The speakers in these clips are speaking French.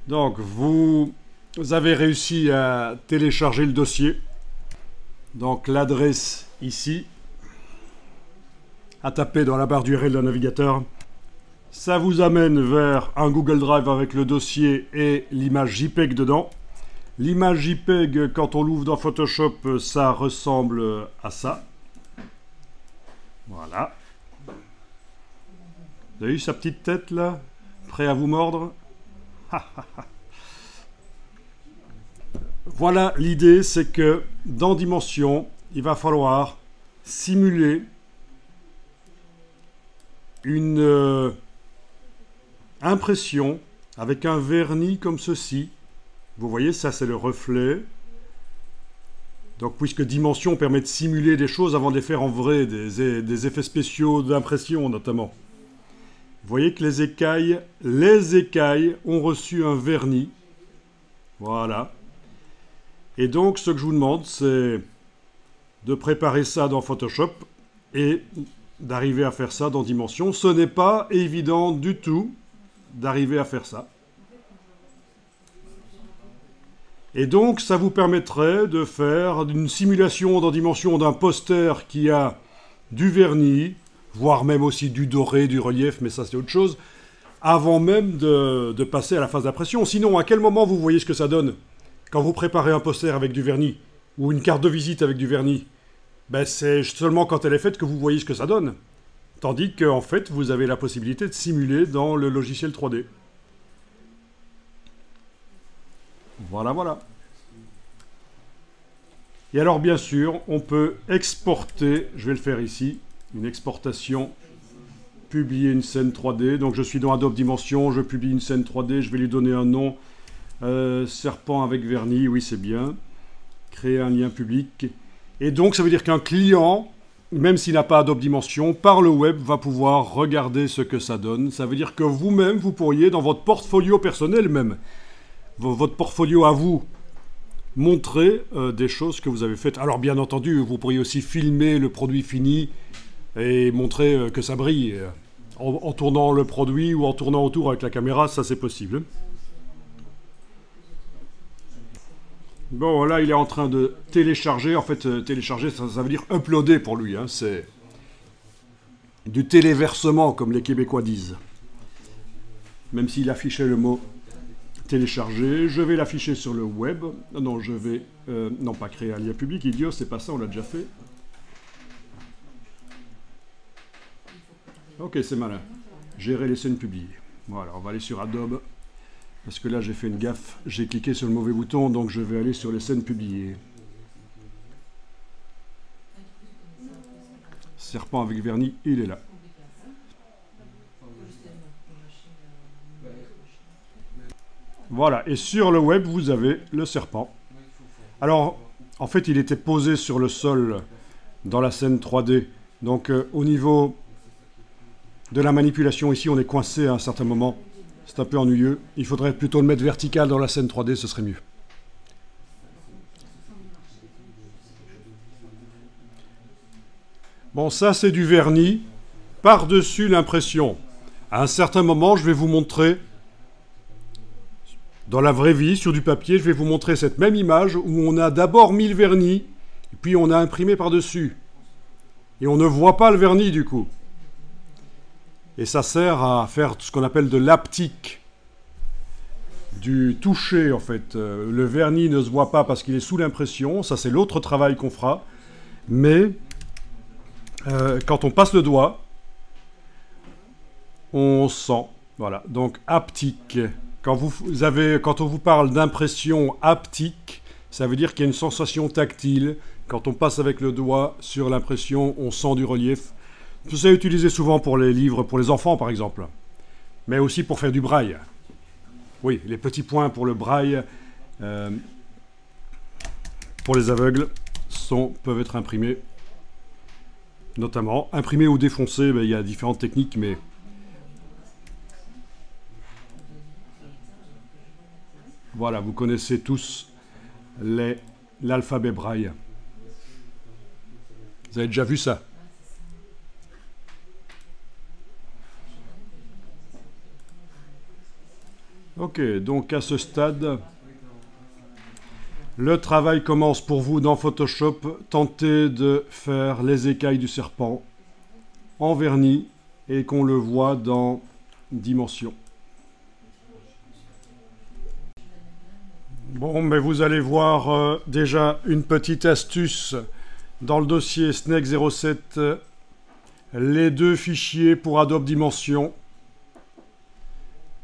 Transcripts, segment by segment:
Donc, vous avez réussi à télécharger le dossier. Donc, l'adresse ici, à taper dans la barre d'URL d'un navigateur. Ça vous amène vers un Google Drive avec le dossier et l'image JPEG dedans. L'image JPEG, quand on l'ouvre dans Photoshop, ça ressemble à ça. Voilà. Vous avez vu sa petite tête là? Prêt à vous mordre? Voilà, l'idée c'est que dans Dimension, il va falloir simuler une impression avec un vernis comme ceci. Vous voyez, ça c'est le reflet. Donc puisque Dimension permet de simuler des choses avant de les faire en vrai, des effets spéciaux d'impression notamment. Vous voyez que les écailles ont reçu un vernis. Voilà. Et donc ce que je vous demande, c'est de préparer ça dans Photoshop et d'arriver à faire ça dans Dimension. Ce n'est pas évident du tout d'arriver à faire ça. Et donc, ça vous permettrait de faire une simulation dans Dimension d'un poster qui a du vernis, voire même aussi du doré, du relief, mais ça c'est autre chose, avant même de passer à la phase d'impression. Sinon, à quel moment vous voyez ce que ça donne quand vous préparez un poster avec du vernis, ou une carte de visite avec du vernis? Ben, c'est seulement quand elle est faite que vous voyez ce que ça donne. Tandis qu'en fait, vous avez la possibilité de simuler dans le logiciel 3D. Voilà, voilà. Et alors, bien sûr, on peut exporter, je vais le faire ici, une exportation, publier une scène 3D. Donc, je suis dans Adobe Dimension, je publie une scène 3D, je vais lui donner un nom, serpent avec vernis, oui, c'est bien. Créer un lien public. Et donc, ça veut dire qu'un client, même s'il n'a pas Adobe Dimension, par le web, va pouvoir regarder ce que ça donne. Ça veut dire que vous-même, vous pourriez, dans votre portfolio personnel même, votre portfolio à vous, montrer des choses que vous avez faites. Alors bien entendu, vous pourriez aussi filmer le produit fini et montrer que ça brille en tournant le produit ou en tournant autour avec la caméra, ça c'est possible. Bon, là il est en train de télécharger. En fait, télécharger, ça veut dire uploader pour lui. Hein. C'est du téléversement, comme les Québécois disent. Même s'il affichait le mot télécharger, je vais l'afficher sur le web. Non, je vais non pas créer un lien public, idiot, c'est pas ça, on l'a déjà fait. Ok, c'est malin. Gérer les scènes publiées. Voilà, on va aller sur Adobe. Parce que là, j'ai fait une gaffe. J'ai cliqué sur le mauvais bouton, donc je vais aller sur les scènes publiées. Serpent avec vernis, il est là. Voilà, et sur le web, vous avez le serpent. Alors, en fait, il était posé sur le sol dans la scène 3D. Donc, au niveau de la manipulation, ici, on est coincé à un certain moment. C'est un peu ennuyeux. Il faudrait plutôt le mettre vertical dans la scène 3D, ce serait mieux. Bon, ça, c'est du vernis par-dessus l'impression. À un certain moment, je vais vous montrer... Dans la vraie vie, sur du papier, je vais vous montrer cette même image où on a d'abord mis le vernis, et puis on a imprimé par-dessus. Et on ne voit pas le vernis du coup. Et ça sert à faire ce qu'on appelle de l'haptique. Du toucher en fait. Le vernis ne se voit pas parce qu'il est sous l'impression, ça c'est l'autre travail qu'on fera. Mais quand on passe le doigt, on sent. Voilà, donc haptique. Quand on vous parle d'impression haptique, ça veut dire qu'il y a une sensation tactile. Quand on passe avec le doigt sur l'impression, on sent du relief. C'est utilisé souvent pour les livres, pour les enfants par exemple. Mais aussi pour faire du braille. Oui, les petits points pour le braille, pour les aveugles, peuvent être imprimés. Notamment, imprimés ou défoncés, il y a différentes techniques, mais... Voilà, vous connaissez tous l'alphabet braille. Vous avez déjà vu ça? Ok. Ok, donc à ce stade, le travail commence pour vous dans Photoshop. Tentez de faire les écailles du serpent en vernis et qu'on le voit dans Dimension. Bon, mais vous allez voir déjà une petite astuce dans le dossier Snake 07, les deux fichiers pour Adobe Dimension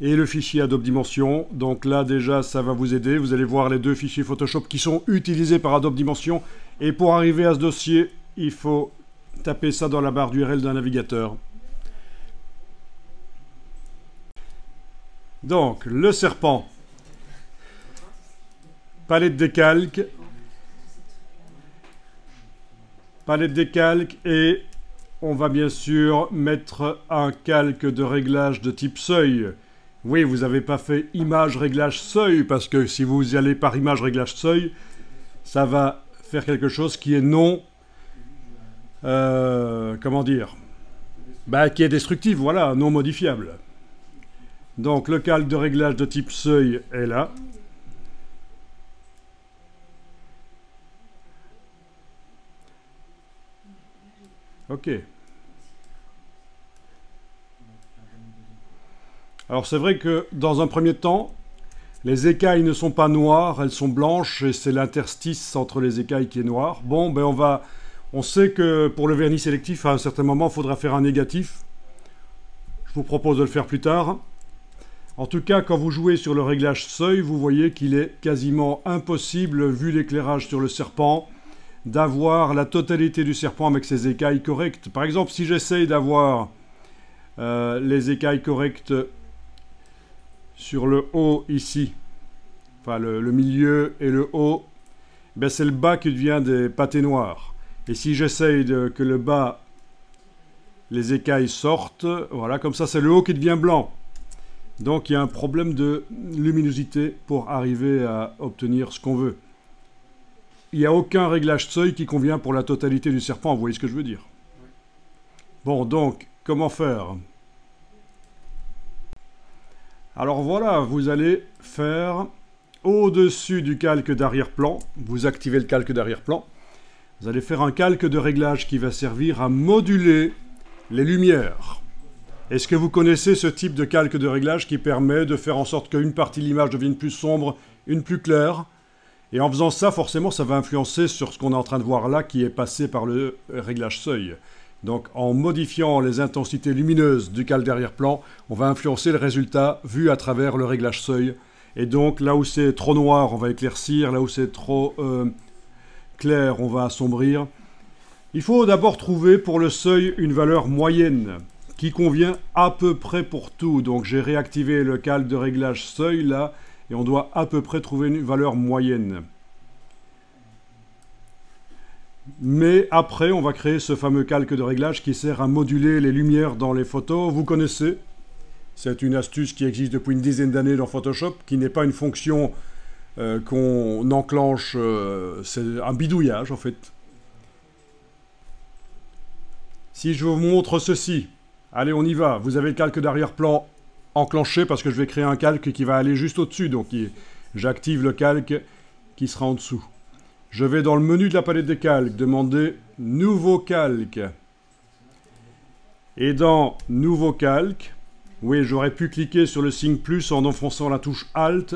et le fichier Adobe Dimension. Donc là déjà ça va vous aider, vous allez voir les deux fichiers Photoshop qui sont utilisés par Adobe Dimension. Et pour arriver à ce dossier, il faut taper ça dans la barre d'URL d'un navigateur. Donc le serpent, palette des calques, et on va bien sûr mettre un calque de réglage de type seuil. Oui, vous n'avez pas fait image réglage seuil, parce que si vous y allez par image réglage seuil, ça va faire quelque chose qui est non... comment dire, qui est destructif, voilà, non modifiable. Donc le calque de réglage de type seuil est là. Ok. Alors c'est vrai que dans un premier temps, les écailles ne sont pas noires, elles sont blanches et c'est l'interstice entre les écailles qui est noir. Bon, ben on sait que pour le vernis sélectif, à un certain moment, il faudra faire un négatif. Je vous propose de le faire plus tard. En tout cas, quand vous jouez sur le réglage seuil, vous voyez qu'il est quasiment impossible, vu l'éclairage sur le serpent, d'avoir la totalité du serpent avec ses écailles correctes. Par exemple, si j'essaye d'avoir les écailles correctes sur le haut ici, enfin le milieu et le haut, ben c'est le bas qui devient des pâtés noirs. Et si j'essaye que le bas, les écailles sortent, voilà, comme ça c'est le haut qui devient blanc. Donc il y a un problème de luminosité pour arriver à obtenir ce qu'on veut. Il n'y a aucun réglage seuil qui convient pour la totalité du serpent, vous voyez ce que je veux dire. Bon, donc, comment faire? Alors voilà, vous allez faire au-dessus du calque d'arrière-plan, vous activez le calque d'arrière-plan, vous allez faire un calque de réglage qui va servir à moduler les lumières. Est-ce que vous connaissez ce type de calque de réglage qui permet de faire en sorte qu'une partie de l'image devienne plus sombre, une plus claire? Et en faisant ça, forcément, ça va influencer sur ce qu'on est en train de voir là, qui est passé par le réglage seuil. Donc, en modifiant les intensités lumineuses du calque d'arrière-plan, on va influencer le résultat vu à travers le réglage seuil. Et donc, là où c'est trop noir, on va éclaircir. Là où c'est trop clair, on va assombrir. Il faut d'abord trouver pour le seuil une valeur moyenne qui convient à peu près pour tout. Donc, j'ai réactivé le calque de réglage seuil là. Et on doit à peu près trouver une valeur moyenne. Mais après, on va créer ce fameux calque de réglage qui sert à moduler les lumières dans les photos. Vous connaissez. C'est une astuce qui existe depuis une dizaine d'années dans Photoshop, qui n'est pas une fonction qu'on enclenche. C'est un bidouillage, en fait. Si je vous montre ceci, allez, on y va. Vous avez le calque d'arrière-plan enclenché parce que je vais créer un calque qui va aller juste au-dessus. Donc j'active le calque qui sera en dessous. Je vais dans le menu de la palette des calques, demander Nouveau calque. Et dans Nouveau calque, oui, j'aurais pu cliquer sur le signe plus en enfonçant la touche Alt.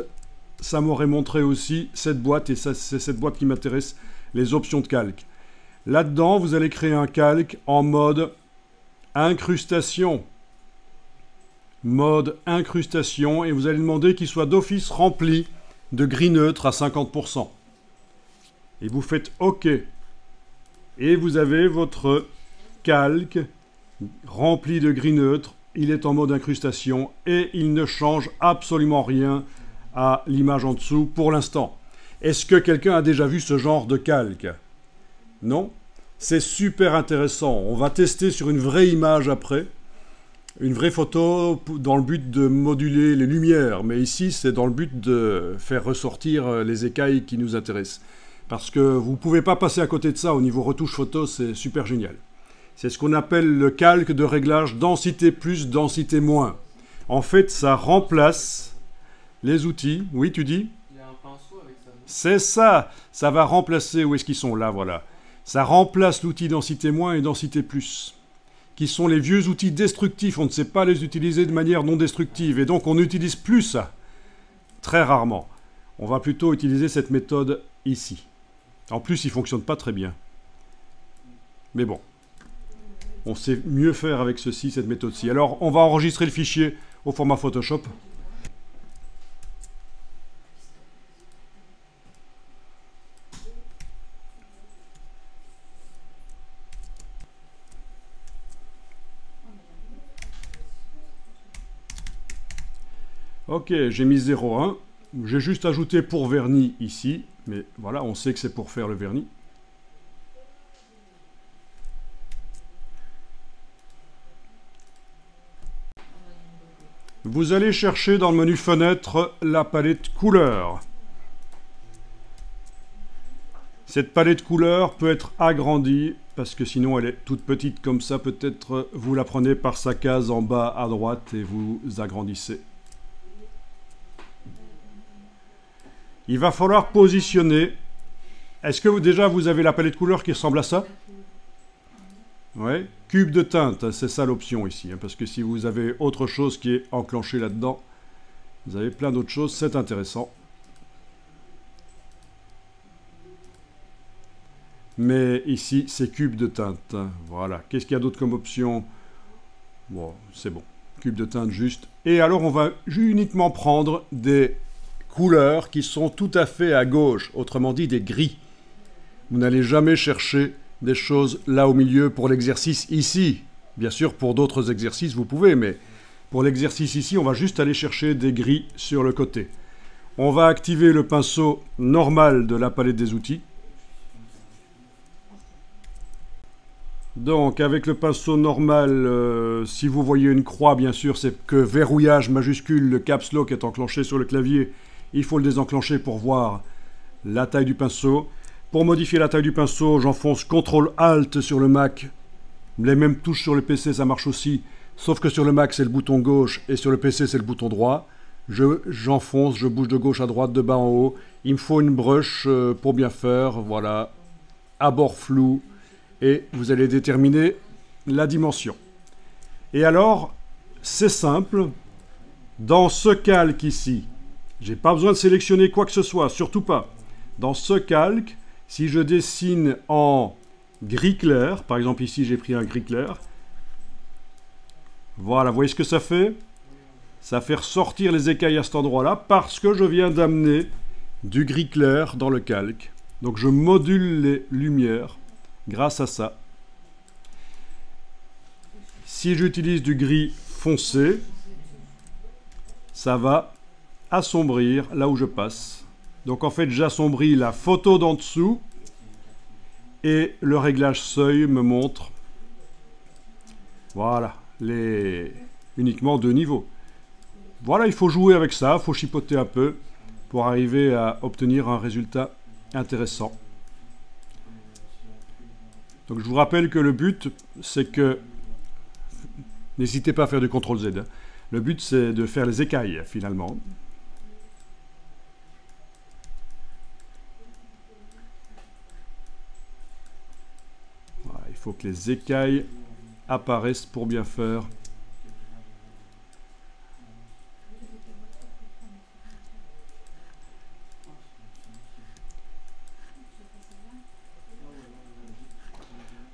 Ça m'aurait montré aussi cette boîte, et c'est cette boîte qui m'intéresse, les options de calque. Là-dedans, vous allez créer un calque en mode incrustation. Mode incrustation, et vous allez demander qu'il soit d'office rempli de gris neutre à 50%. Et vous faites OK. Et vous avez votre calque rempli de gris neutre. Il est en mode incrustation et il ne change absolument rien à l'image en dessous pour l'instant. Est-ce que quelqu'un a déjà vu ce genre de calque? Non? C'est super intéressant. On va tester sur une vraie image après. Une vraie photo dans le but de moduler les lumières. Mais ici, c'est dans le but de faire ressortir les écailles qui nous intéressent. Parce que vous ne pouvez pas passer à côté de ça au niveau retouche photo, c'est super génial. C'est ce qu'on appelle le calque de réglage densité plus, densité moins. En fait, ça remplace Les outils, oui, tu dis? Il y a un pinceau avec ça, non? C'est ça. Ça va remplacer, où est-ce qu'ils sont? Là, voilà. Ça remplace l'outil densité moins et densité plus, qui sont les vieux outils destructifs. On ne sait pas les utiliser de manière non destructive, et donc on n'utilise plus ça, très rarement. On va plutôt utiliser cette méthode ici. En plus, il ne fonctionne pas très bien. Mais bon, on sait mieux faire avec ceci, cette méthode-ci. Alors, on va enregistrer le fichier au format Photoshop. Ok, j'ai mis 0,1. J'ai juste ajouté pour vernis ici. Mais voilà, on sait que c'est pour faire le vernis. Vous allez chercher dans le menu fenêtre la palette couleurs. Cette palette couleurs peut être agrandie, parce que sinon elle est toute petite comme ça. Peut-être vous la prenez par sa case en bas à droite et vous agrandissez. Il va falloir positionner. Est-ce que déjà vous avez la palette couleurs qui ressemble à ça? Ouais. Cube de teinte, c'est ça l'option ici. Parce que si vous avez autre chose qui est enclenchée là-dedans, vous avez plein d'autres choses, c'est intéressant. Mais ici, c'est cube de teinte. Voilà. Qu'est-ce qu'il y a d'autre comme option? Bon, c'est bon. Cube de teinte juste. Et alors, on va uniquement prendre des couleurs qui sont tout à fait à gauche, autrement dit des gris. Vous n'allez jamais chercher des choses là au milieu pour l'exercice ici. Bien sûr, pour d'autres exercices, vous pouvez, mais pour l'exercice ici, on va juste aller chercher des gris sur le côté. On va activer le pinceau normal de la palette des outils. Donc, avec le pinceau normal, si vous voyez une croix, bien sûr, c'est que verrouillage majuscule, le caps lock est enclenché sur le clavier. Il faut le désenclencher pour voir la taille du pinceau. Pour modifier la taille du pinceau, j'enfonce CTRL-ALT sur le Mac. Les mêmes touches sur le PC, ça marche aussi. Sauf que sur le Mac, c'est le bouton gauche et sur le PC, c'est le bouton droit. J'enfonce, je bouge de gauche à droite, de bas en haut. Il me faut une brush pour bien faire. Voilà. Abord flou. Et vous allez déterminer la dimension. Et alors, c'est simple. Dans ce calque ici, j'ai pas besoin de sélectionner quoi que ce soit, surtout pas. Dans ce calque, si je dessine en gris clair, par exemple ici j'ai pris un gris clair, voilà, vous voyez ce que ça fait? Ça fait ressortir les écailles à cet endroit-là parce que je viens d'amener du gris clair dans le calque. Donc je module les lumières grâce à ça. Si j'utilise du gris foncé, ça va assombrir là où je passe. Donc en fait, j'assombris la photo d'en dessous et le réglage seuil me montre, voilà, uniquement deux niveaux. Voilà, il faut jouer avec ça, il faut chipoter un peu pour arriver à obtenir un résultat intéressant. Donc je vous rappelle que le but, c'est que, n'hésitez pas à faire du CTRL-Z, hein. Le but c'est de faire les écailles finalement. Voilà, il faut que les écailles apparaissent pour bien faire.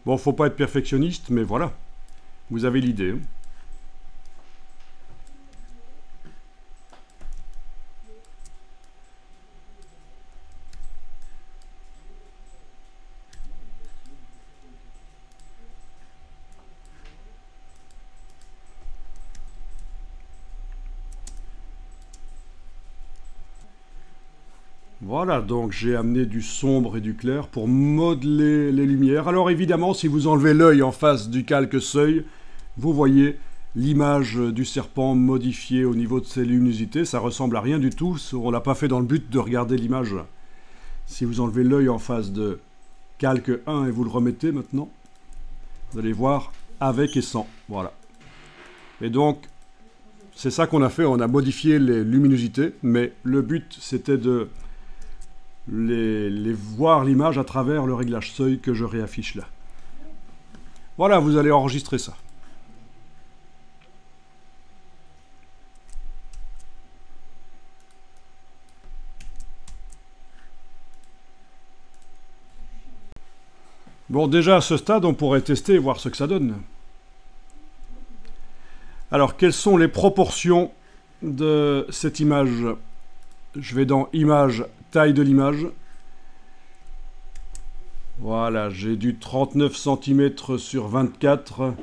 Bon, faut pas être perfectionniste, mais voilà, vous avez l'idée. Voilà, donc j'ai amené du sombre et du clair pour modeler les lumières. Alors évidemment, si vous enlevez l'œil en face du calque seuil, vous voyez l'image du serpent modifiée au niveau de ses luminosités. Ça ressemble à rien du tout, on ne l'a pas fait dans le but de regarder l'image. Si vous enlevez l'œil en face de calque 1 et vous le remettez maintenant, vous allez voir avec et sans. Voilà. Et donc, C'est ça qu'on a fait, on a modifié les luminosités, mais le but c'était de les voir l'image à travers le réglage seuil que je réaffiche là. Voilà, vous allez enregistrer ça. Bon, déjà à ce stade, on pourrait tester et voir ce que ça donne. Alors, quelles sont les proportions de cette image? Je vais dans Image, taille de l'image. Voilà, j'ai du 39 cm sur 24.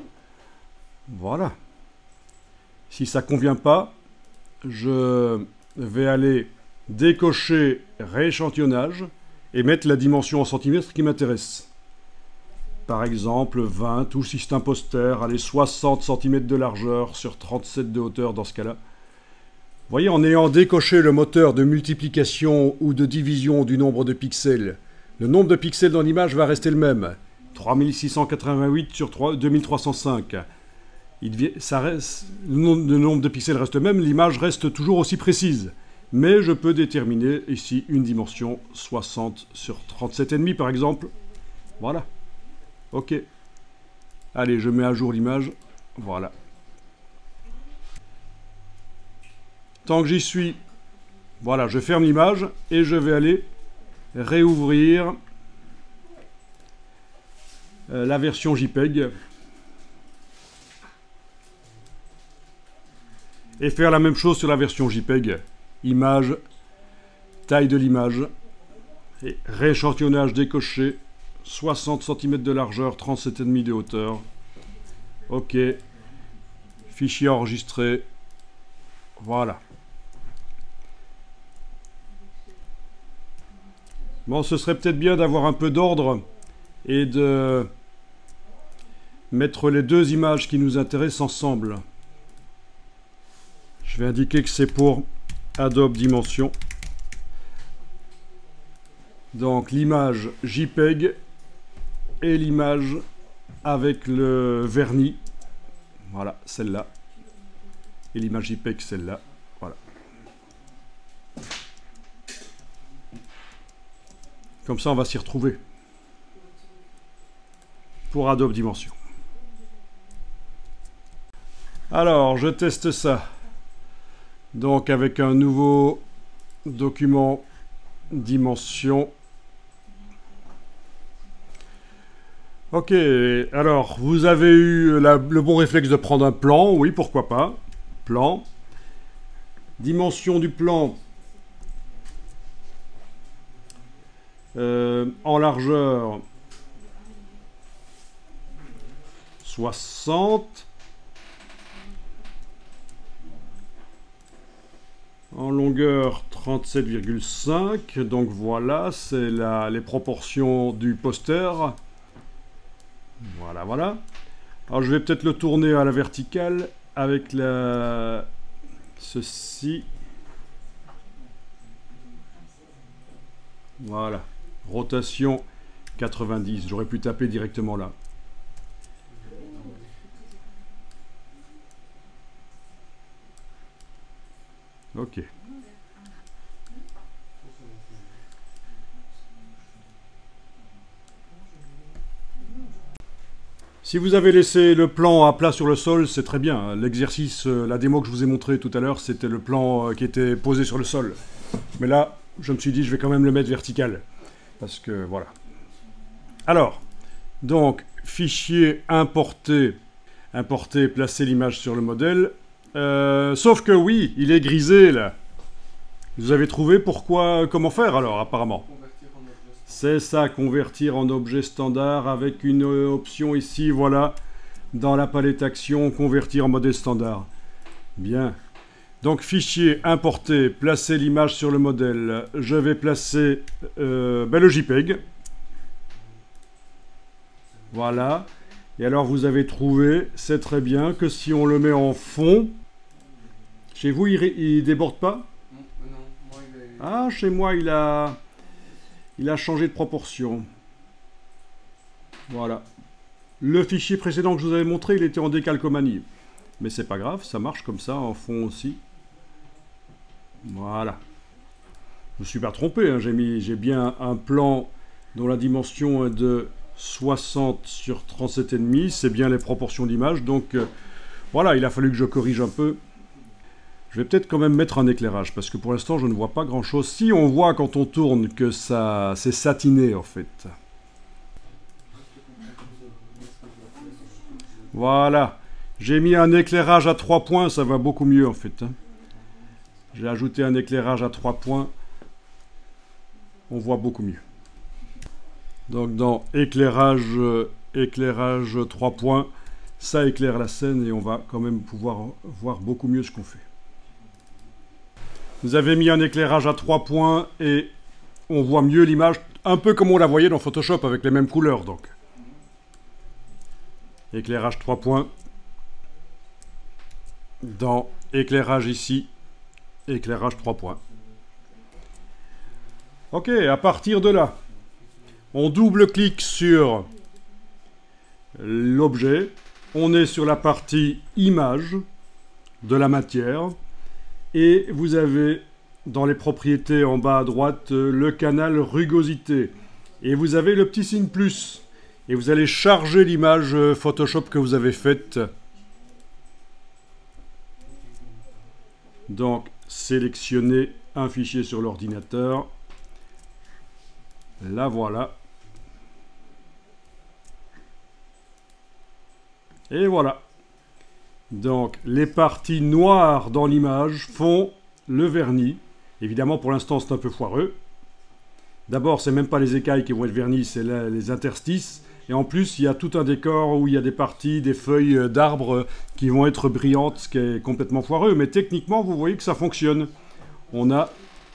Voilà. Si ça ne convient pas, je vais aller décocher rééchantillonnage et mettre la dimension en centimètres qui m'intéresse. Par exemple 20, ou si c'est un poster, allez, 60 cm de largeur sur 37 de hauteur dans ce cas-là. Vous voyez, en ayant décoché le moteur de multiplication ou de division du nombre de pixels, le nombre de pixels dans l'image va rester le même. 3688 sur 2305. Le nombre de pixels reste le même, l'image reste toujours aussi précise. Mais je peux déterminer ici une dimension 60 sur 37,5 par exemple. Voilà. Ok. Allez, je mets à jour l'image. Voilà. Tant que j'y suis, voilà, je ferme l'image et je vais aller réouvrir la version JPEG et faire la même chose sur la version JPEG. Image, taille de l'image et rééchantillonnage décoché. 60 cm de largeur, 37,5 de hauteur. Ok. Fichier enregistré. Voilà. Bon, ce serait peut-être bien d'avoir un peu d'ordre et de mettre les deux images qui nous intéressent ensemble. Je vais indiquer que c'est pour Adobe Dimension. Donc l'image JPEG et l'image avec le vernis. Voilà, celle-là. Et l'image JPEG, celle-là. Voilà. Comme ça, on va s'y retrouver. Pour Adobe Dimension. Alors, je teste ça. Donc, avec un nouveau document Dimension. Ok, alors, vous avez eu le bon réflexe de prendre un plan, oui, pourquoi pas. Plan. Dimension du plan. En largeur, 60. En longueur, 37,5. Donc voilà, c'est les proportions du poster. Voilà, voilà. Alors je vais peut-être le tourner à la verticale avec ceci. Voilà. Rotation 90. J'aurais pu taper directement là. Ok. Si vous avez laissé le plan à plat sur le sol, c'est très bien. L'exercice, la démo que je vous ai montré tout à l'heure, c'était le plan qui était posé sur le sol. Mais là, je me suis dit, je vais quand même le mettre vertical. Parce que, voilà. Alors, donc, fichier importer, placer l'image sur le modèle. Sauf que oui, il est grisé, là. Vous avez trouvé comment faire, alors, apparemment? C'est ça, convertir en objet standard avec une option ici, voilà, dans la palette action, convertir en modèle standard. Bien. Donc, fichier, importer, placer l'image sur le modèle. Je vais placer le JPEG. Voilà. Et alors, vous avez trouvé, c'est très bien, que si on le met en fond, chez vous, il déborde pas? Non, moi, Ah, chez moi, il a changé de proportion. Voilà. Le fichier précédent que je vous avais montré, il était en décalcomanie. Mais c'est pas grave, ça marche comme ça en fond aussi. Voilà. Je me suis pas trompé, hein. J'ai bien un plan dont la dimension est de 60 sur 37,5. C'est bien les proportions d'image. Donc voilà, il a fallu que je corrige un peu. Je vais peut-être quand même mettre un éclairage, parce que pour l'instant, je ne vois pas grand-chose. Si, on voit quand on tourne que ça c'est satiné, en fait. Voilà. J'ai mis un éclairage à 3 points, ça va beaucoup mieux, en fait. J'ai ajouté un éclairage à 3 points. On voit beaucoup mieux. Donc, dans éclairage 3 points, ça éclaire la scène et on va quand même pouvoir voir beaucoup mieux ce qu'on fait. Vous avez mis un éclairage à 3 points et on voit mieux l'image, un peu comme on la voyait dans Photoshop avec les mêmes couleurs. Donc, éclairage 3 points. Dans éclairage ici, éclairage 3 points. Ok, à partir de là, on double-clique sur l'objet. On est sur la partie image de la matière. Et vous avez dans les propriétés en bas à droite le canal rugosité. Et vous avez le petit signe plus. Et vous allez charger l'image Photoshop que vous avez faite. Donc, sélectionnez un fichier sur l'ordinateur. La voilà. Et voilà. Donc, les parties noires dans l'image font le vernis. Évidemment, pour l'instant, c'est un peu foireux. D'abord, c'est même pas les écailles qui vont être vernis, c'est les interstices. Et en plus, il y a tout un décor où il y a des parties, des feuilles d'arbres qui vont être brillantes, ce qui est complètement foireux. Mais techniquement, vous voyez que ça fonctionne. On a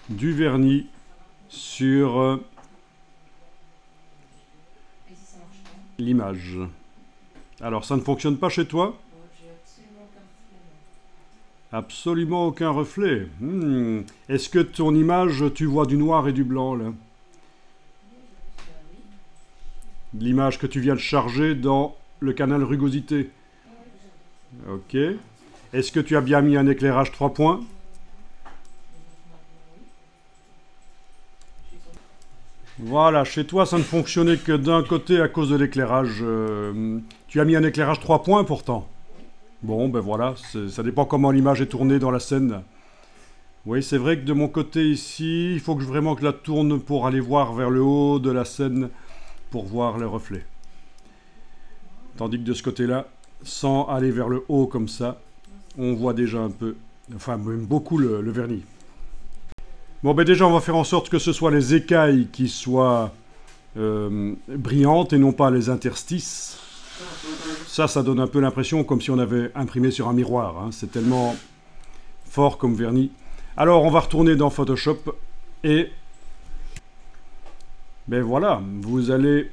du vernis sur l'image. Alors, ça ne fonctionne pas chez toi ? Absolument aucun reflet. Est-ce que ton image, tu vois du noir et du blanc, là ? L'image que tu viens de charger dans le canal rugosité. Ok. Est-ce que tu as bien mis un éclairage 3 points ? Voilà, chez toi, ça ne fonctionnait que d'un côté à cause de l'éclairage. Tu as mis un éclairage 3 points, pourtant. Bon, ben voilà, ça dépend comment l'image est tournée dans la scène. Oui, c'est vrai que de mon côté ici, il faut que vraiment que je la tourne pour aller voir vers le haut de la scène, pour voir les reflets. Tandis que de ce côté-là, sans aller vers le haut comme ça, on voit déjà un peu, enfin même beaucoup le vernis. Bon, ben déjà, on va faire en sorte que ce soit les écailles qui soient brillantes et non pas les interstices. Ça donne un peu l'impression comme si on avait imprimé sur un miroir. Hein. C'est tellement fort comme vernis. Alors, on va retourner dans Photoshop et... ben voilà, vous allez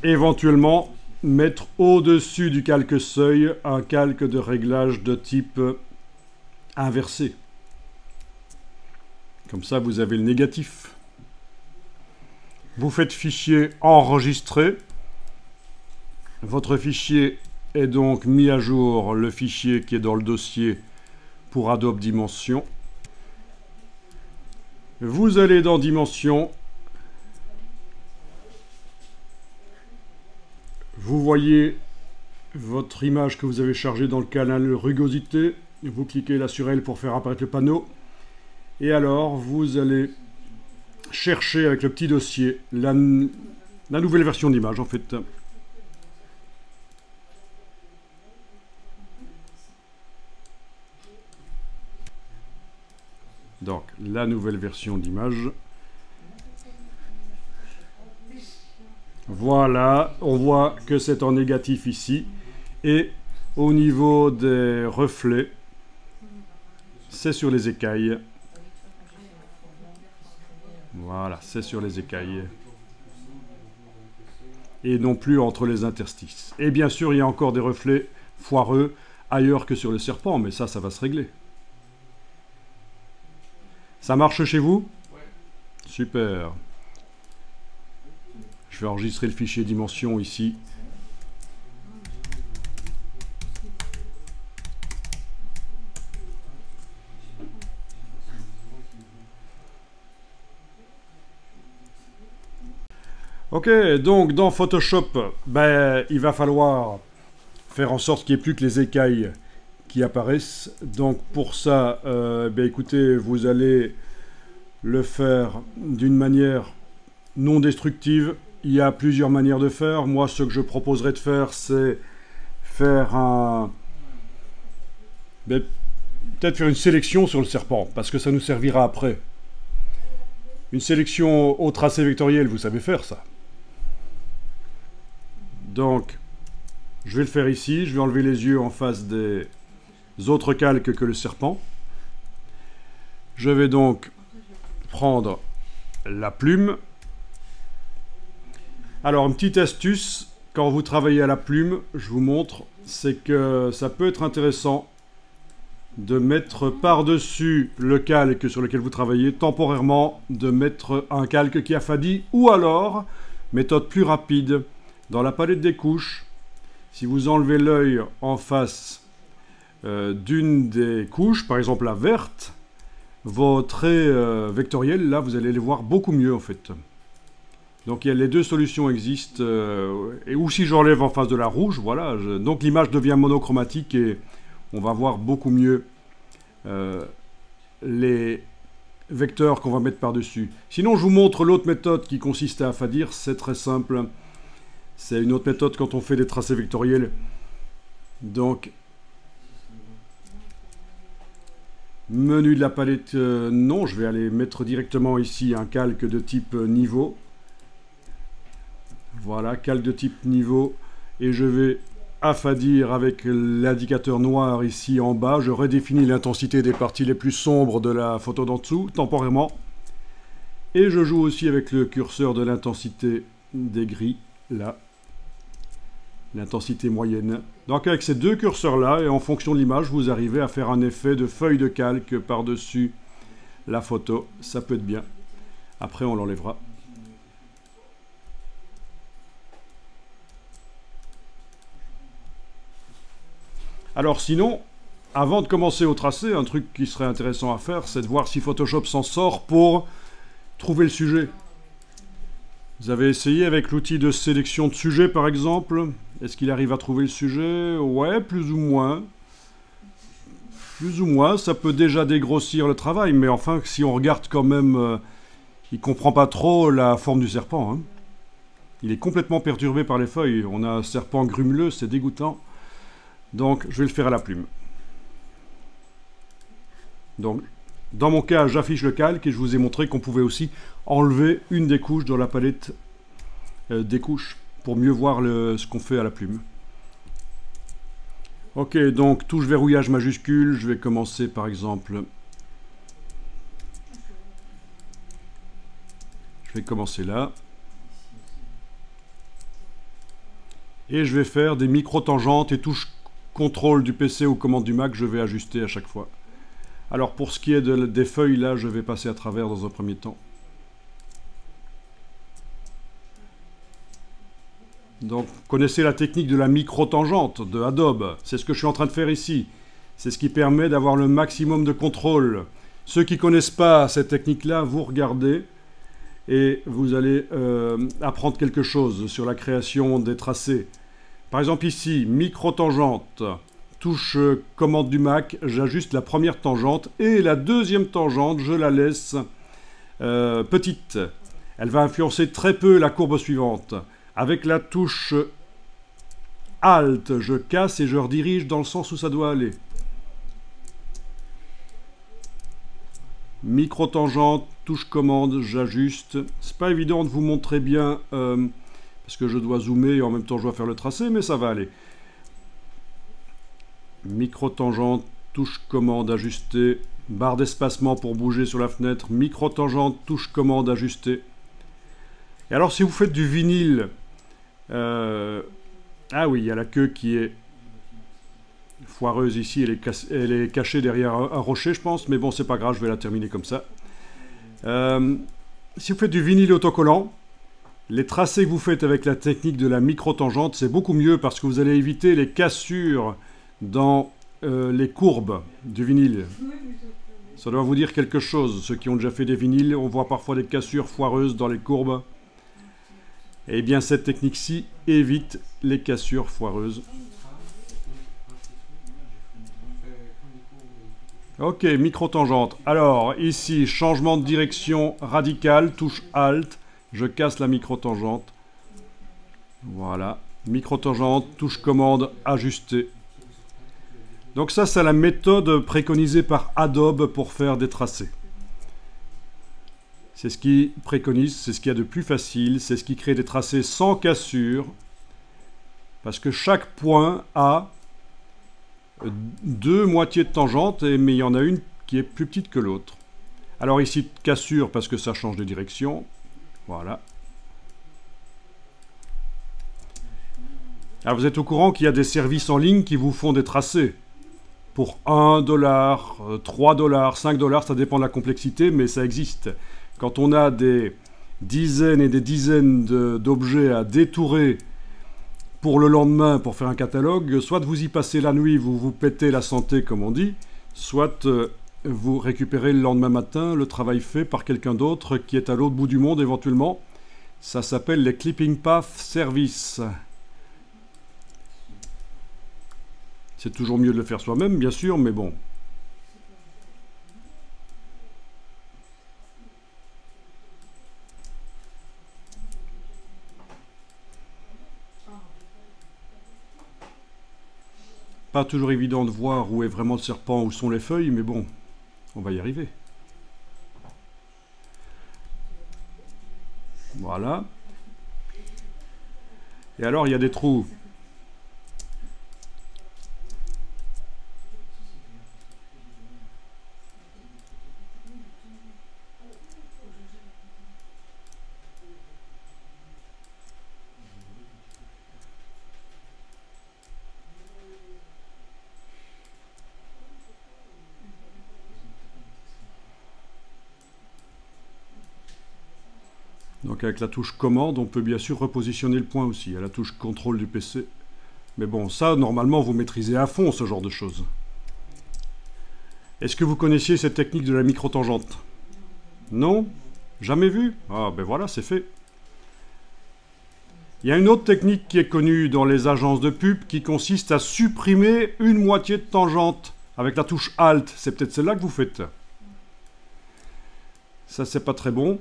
éventuellement mettre au-dessus du calque-seuil un calque de réglage de type inversé. Comme ça, vous avez le négatif. Vous faites fichier enregistré. Votre fichier est donc mis à jour, le fichier qui est dans le dossier pour Adobe Dimension. Vous allez dans Dimension. Vous voyez votre image que vous avez chargée dans le canal rugosité. Vous cliquez là sur elle pour faire apparaître le panneau. Et alors, vous allez chercher avec le petit dossier la nouvelle version d'image, en fait. Donc, la nouvelle version d'image. Voilà, on voit que c'est en négatif ici. Et au niveau des reflets, c'est sur les écailles. Voilà, c'est sur les écailles. Et non plus entre les interstices. Et bien sûr, il y a encore des reflets foireux ailleurs que sur le serpent, mais ça va se régler. Ça marche chez vous? Ouais. Super. Je vais enregistrer le fichier dimension ici. Ok, donc dans Photoshop, ben, il va falloir faire en sorte qu'il n'y ait plus que les écailles qui apparaissent. Donc pour ça, ben, écoutez, vous allez le faire d'une manière non destructive. Il y a plusieurs manières de faire. Moi, ce que je proposerais de faire, c'est faire un... ben, peut-être faire une sélection sur le serpent, parce que ça nous servira après. Une sélection au tracé vectoriel, vous savez faire ça. Donc, je vais le faire ici. Je vais enlever les yeux en face des autres calques que le serpent. Je vais donc prendre la plume. Alors, une petite astuce, quand vous travaillez à la plume, je vous montre, c'est que ça peut être intéressant de mettre par-dessus le calque sur lequel vous travaillez, temporairement, de mettre un calque qui affadit, ou alors, méthode plus rapide, dans la palette des couches, si vous enlevez l'œil en face d'une des couches, par exemple la verte, vos traits vectoriels, là, vous allez les voir beaucoup mieux, en fait. Donc, les deux solutions existent. Et ou si j'enlève en face de la rouge, voilà. Donc, l'image devient monochromatique et on va voir beaucoup mieux les vecteurs qu'on va mettre par-dessus. Sinon, je vous montre l'autre méthode qui consiste à affadir. C'est très simple. C'est une autre méthode quand on fait des tracés vectoriels. Donc, menu de la palette, non, je vais aller mettre directement ici un calque de type niveau. Voilà, calque de type niveau. Et je vais affadir avec l'indicateur noir ici en bas. Je redéfinis l'intensité des parties les plus sombres de la photo d'en dessous, temporairement. Et je joue aussi avec le curseur de l'intensité des gris, là. L'intensité moyenne. Donc avec ces deux curseurs-là, et en fonction de l'image, vous arrivez à faire un effet de feuille de calque par-dessus la photo. Ça peut être bien. Après, on l'enlèvera. Alors sinon, avant de commencer au tracé, un truc qui serait intéressant à faire, c'est de voir si Photoshop s'en sort pour trouver le sujet. Vous avez essayé avec l'outil de sélection de sujet, par exemple. Est-ce qu'il arrive à trouver le sujet? Ouais, plus ou moins. Plus ou moins, ça peut déjà dégrossir le travail, mais enfin, si on regarde quand même, il ne comprend pas trop la forme du serpent. Hein. Il est complètement perturbé par les feuilles. On a un serpent grumeleux, c'est dégoûtant. Donc, je vais le faire à la plume. Donc, dans mon cas, j'affiche le calque et je vous ai montré qu'on pouvait aussi enlever une des couches dans la palette des couches pour mieux voir ce qu'on fait à la plume. Ok, donc touche verrouillage majuscule. Je vais commencer par exemple. Je vais commencer là. Et je vais faire des micro-tangentes et touches contrôle du PC ou commande du Mac, je vais ajuster à chaque fois. Alors pour ce qui est des feuilles, là, je vais passer à travers dans un premier temps. Donc, vous connaissez la technique de la micro-tangente de Adobe. C'est ce que je suis en train de faire ici. C'est ce qui permet d'avoir le maximum de contrôle. Ceux qui ne connaissent pas cette technique-là, vous regardez et vous allez apprendre quelque chose sur la création des tracés. Par exemple ici, micro-tangente, touche commande du Mac, j'ajuste la première tangente et la deuxième tangente, je la laisse petite. Elle va influencer très peu la courbe suivante. Avec la touche Alt, je casse et je redirige dans le sens où ça doit aller. Micro-tangente, touche commande, j'ajuste. C'est pas évident de vous montrer bien... parce que je dois zoomer et en même temps je dois faire le tracé, mais ça va aller. Micro-tangente, touche commande, ajuster. Barre d'espacement pour bouger sur la fenêtre. Micro-tangente, touche commande, ajuster. Et alors si vous faites du vinyle... ah oui, il y a la queue qui est foireuse ici. Elle est cachée derrière un rocher, je pense. Mais bon, c'est pas grave, je vais la terminer comme ça. Si vous faites du vinyle autocollant... Les tracés que vous faites avec la technique de la micro-tangente, c'est beaucoup mieux parce que vous allez éviter les cassures dans les courbes du vinyle. Ça doit vous dire quelque chose. Ceux qui ont déjà fait des vinyles, on voit parfois des cassures foireuses dans les courbes. Eh bien, cette technique-ci évite les cassures foireuses. Ok, micro-tangente. Alors, ici, changement de direction radical, touche Alt. Je casse la micro-tangente. Voilà. Micro-tangente, touche commande, ajuster. Donc ça, c'est la méthode préconisée par Adobe pour faire des tracés. C'est ce qui préconise, c'est ce qu'il y a de plus facile, c'est ce qui crée des tracés sans cassure. Parce que chaque point a deux moitiés de tangente, mais il y en a une qui est plus petite que l'autre. Alors ici, cassure parce que ça change de direction. Voilà. Alors vous êtes au courant qu'il y a des services en ligne qui vous font des tracés. Pour 1 $, 3 $, 5 $, ça dépend de la complexité, mais ça existe. Quand on a des dizaines et des dizaines d'objets à détourer pour le lendemain, pour faire un catalogue, soit vous y passez la nuit, vous vous pétez la santé, comme on dit, soit vous récupérez le lendemain matin le travail fait par quelqu'un d'autre qui est à l'autre bout du monde éventuellement. Ça s'appelle les Clipping Path Service. C'est toujours mieux de le faire soi-même, bien sûr, mais bon. Pas toujours évident de voir où est vraiment le serpent, où sont les feuilles, mais bon, on va y arriver. Voilà. Et alors, il y a des trous. Donc avec la touche commande, on peut bien sûr repositionner le point aussi, à la touche contrôle du PC. Mais bon, ça, normalement, vous maîtrisez à fond ce genre de choses. Est-ce que vous connaissiez cette technique de la micro-tangente? Non? Jamais vu? Ah, ben voilà, c'est fait. Il y a une autre technique qui est connue dans les agences de pub qui consiste à supprimer une moitié de tangente avec la touche Alt. C'est peut-être celle-là que vous faites. Ça, c'est pas très bon.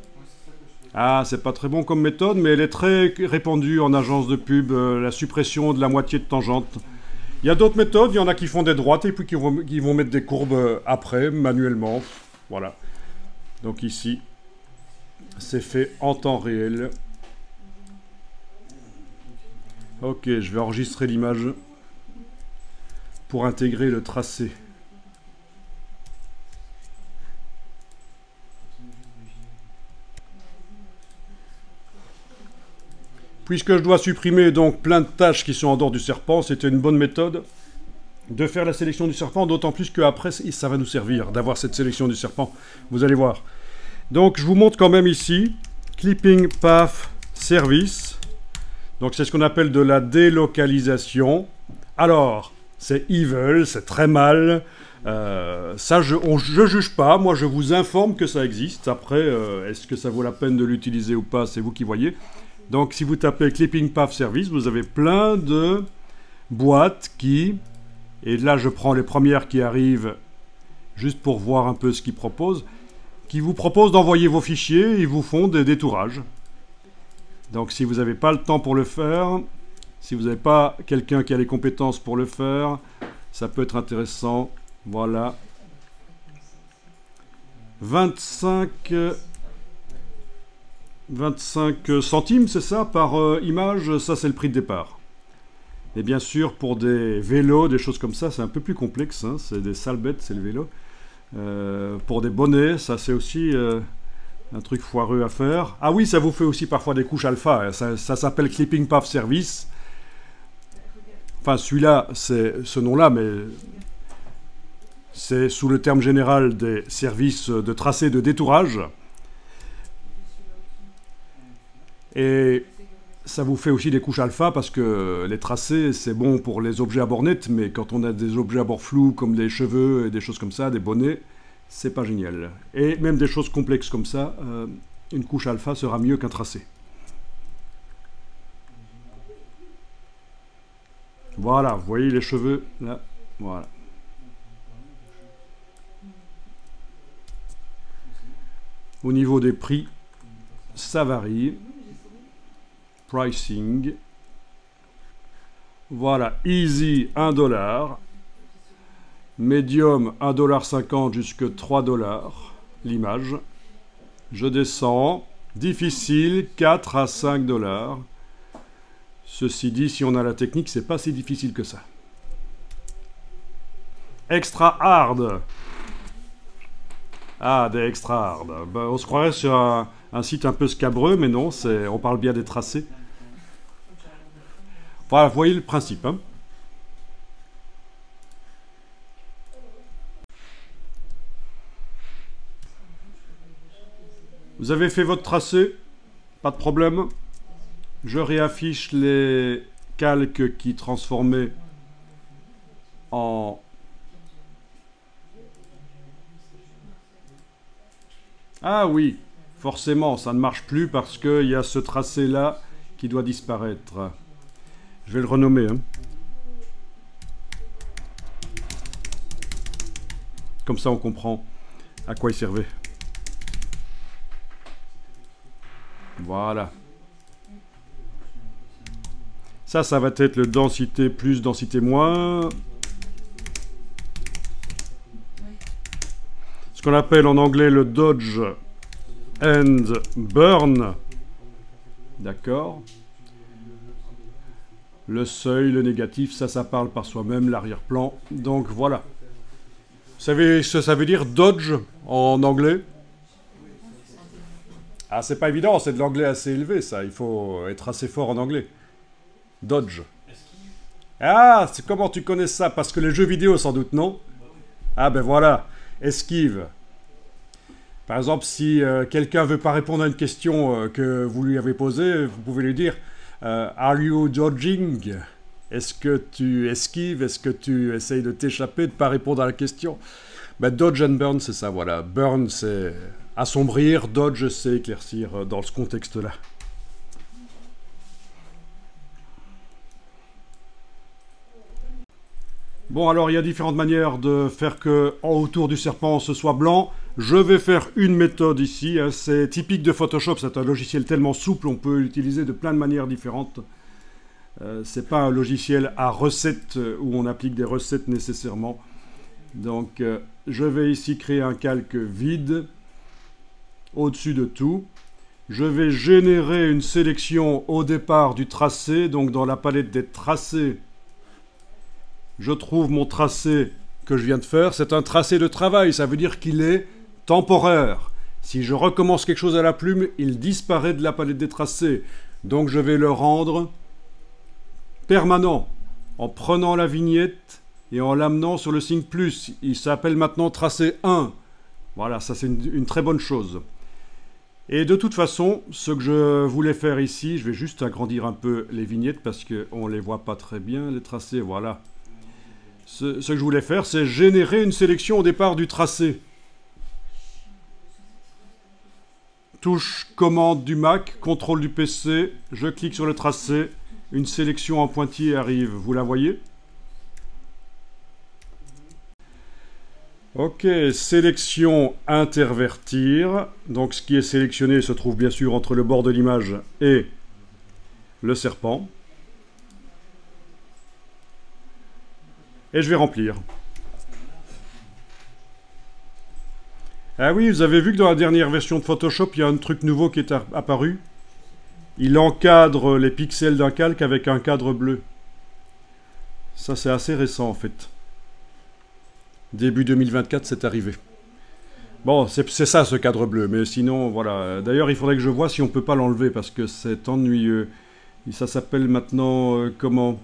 Ah, c'est pas très bon comme méthode, mais elle est très répandue en agence de pub, la suppression de la moitié de tangente. Il y a d'autres méthodes, il y en a qui font des droites et puis qui vont mettre des courbes après, manuellement. Voilà. Donc ici, c'est fait en temps réel. Ok, je vais enregistrer l'image pour intégrer le tracé. Puisque je dois supprimer donc plein de tâches qui sont en dehors du serpent, c'était une bonne méthode de faire la sélection du serpent, d'autant plus qu'après, ça va nous servir d'avoir cette sélection du serpent. Vous allez voir. Donc, je vous montre quand même ici, Clipping Path Service. Donc, c'est ce qu'on appelle de la délocalisation. Alors, c'est evil, c'est très mal. Ça, je ne juge pas. Moi, je vous informe que ça existe. Après, est-ce que ça vaut la peine de l'utiliser ou pas, c'est vous qui voyez. Donc, si vous tapez Clipping Path Service, vous avez plein de boîtes qui... Et là, je prends les premières qui arrivent, juste pour voir un peu ce qu'ils proposent, qui vous proposent d'envoyer vos fichiers, ils vous font des détourages. Donc, si vous n'avez pas le temps pour le faire, si vous n'avez pas quelqu'un qui a les compétences pour le faire, ça peut être intéressant. Voilà. 25 centimes, c'est ça, par image, ça c'est le prix de départ. Et bien sûr, pour des vélos, des choses comme ça, c'est un peu plus complexe, hein, c'est des sales bêtes, c'est le vélo. Pour des bonnets, ça c'est aussi un truc foireux à faire. Ah oui, ça vous fait aussi parfois des couches alpha, ça s'appelle Clipping Path Service. Enfin, celui-là, c'est ce nom-là, mais c'est sous le terme général des services de tracé de détourage. Et ça vous fait aussi des couches alpha parce que les tracés, c'est bon pour les objets à bord net, mais quand on a des objets à bord flous comme des cheveux et des choses comme ça, des bonnets, c'est pas génial. Et même des choses complexes comme ça, une couche alpha sera mieux qu'un tracé. Voilà, vous voyez les cheveux là, voilà. Au niveau des prix, ça varie. Pricing. Voilà, easy 1 $. Medium 1,50 $ jusqu'à 3 $ l'image. Je descends. Difficile 4 à 5 $. Ceci dit, si on a la technique, c'est pas si difficile que ça. Extra hard. Ah, des extra hard. Ben, on se croirait sur un site un peu scabreux, mais non, on parle bien des tracés. Voilà, vous voyez le principe. Hein. Vous avez fait votre tracé, pas de problème. Je réaffiche les calques qui transformaient en... Ah oui, forcément, ça ne marche plus parce qu'il y a ce tracé-là qui doit disparaître. Je vais le renommer. Hein. Comme ça, on comprend à quoi il servait. Voilà. Ça va être le densité plus, densité moins. Ce qu'on appelle en anglais le dodge and burn. D'accord. Le seuil, le négatif, ça parle par soi-même, l'arrière-plan. Donc voilà. Vous savez ce que ça veut dire dodge en anglais? Ah, c'est pas évident, c'est de l'anglais assez élevé, ça. Il faut être assez fort en anglais. Dodge. Ah, comment tu connais ça? Parce que les jeux vidéo, sans doute, non? Ah, ben voilà. Esquive. Par exemple, si quelqu'un veut pas répondre à une question que vous lui avez posée, vous pouvez lui dire Are you dodging? Est-ce que tu esquives? Est-ce que tu essayes de t'échapper, de pas répondre à la question? Ben, dodge and burn, c'est ça, voilà. Burn, c'est assombrir. Dodge, c'est éclaircir dans ce contexte-là. Bon, alors il y a différentes manières de faire que autour du serpent ce soit blanc. Je vais faire une méthode ici. Hein. C'est typique de Photoshop, c'est un logiciel tellement souple, on peut l'utiliser de plein de manières différentes. C'est pas un logiciel à recettes où on applique des recettes nécessairement. Donc je vais ici créer un calque vide au-dessus de tout. Je vais générer une sélection au départ du tracé, donc dans la palette des tracés. Je trouve mon tracé que je viens de faire. C'est un tracé de travail, ça veut dire qu'il est temporaire. Si je recommence quelque chose à la plume, il disparaît de la palette des tracés. Donc je vais le rendre permanent en prenant la vignette et en l'amenant sur le signe plus. Il s'appelle maintenant tracé 1. Voilà, ça c'est une très bonne chose. Et de toute façon, ce que je voulais faire ici, je vais juste agrandir un peu les vignettes parce qu'on ne les voit pas très bien, les tracés, voilà. Ce que je voulais faire, c'est générer une sélection au départ du tracé. Touche commande du Mac, contrôle du PC, je clique sur le tracé, une sélection en pointillé arrive, vous la voyez? Ok, sélection intervertir. Donc ce qui est sélectionné se trouve bien sûr entre le bord de l'image et le serpent. Et je vais remplir. Ah oui, vous avez vu que dans la dernière version de Photoshop, il y a un truc nouveau qui est apparu. Il encadre les pixels d'un calque avec un cadre bleu. Ça, c'est assez récent en fait. Début 2024, c'est arrivé. Bon, c'est ça ce cadre bleu, mais sinon, voilà. D'ailleurs, il faudrait que je vois si on peut pas l'enlever parce que c'est ennuyeux. Et ça s'appelle maintenant comment?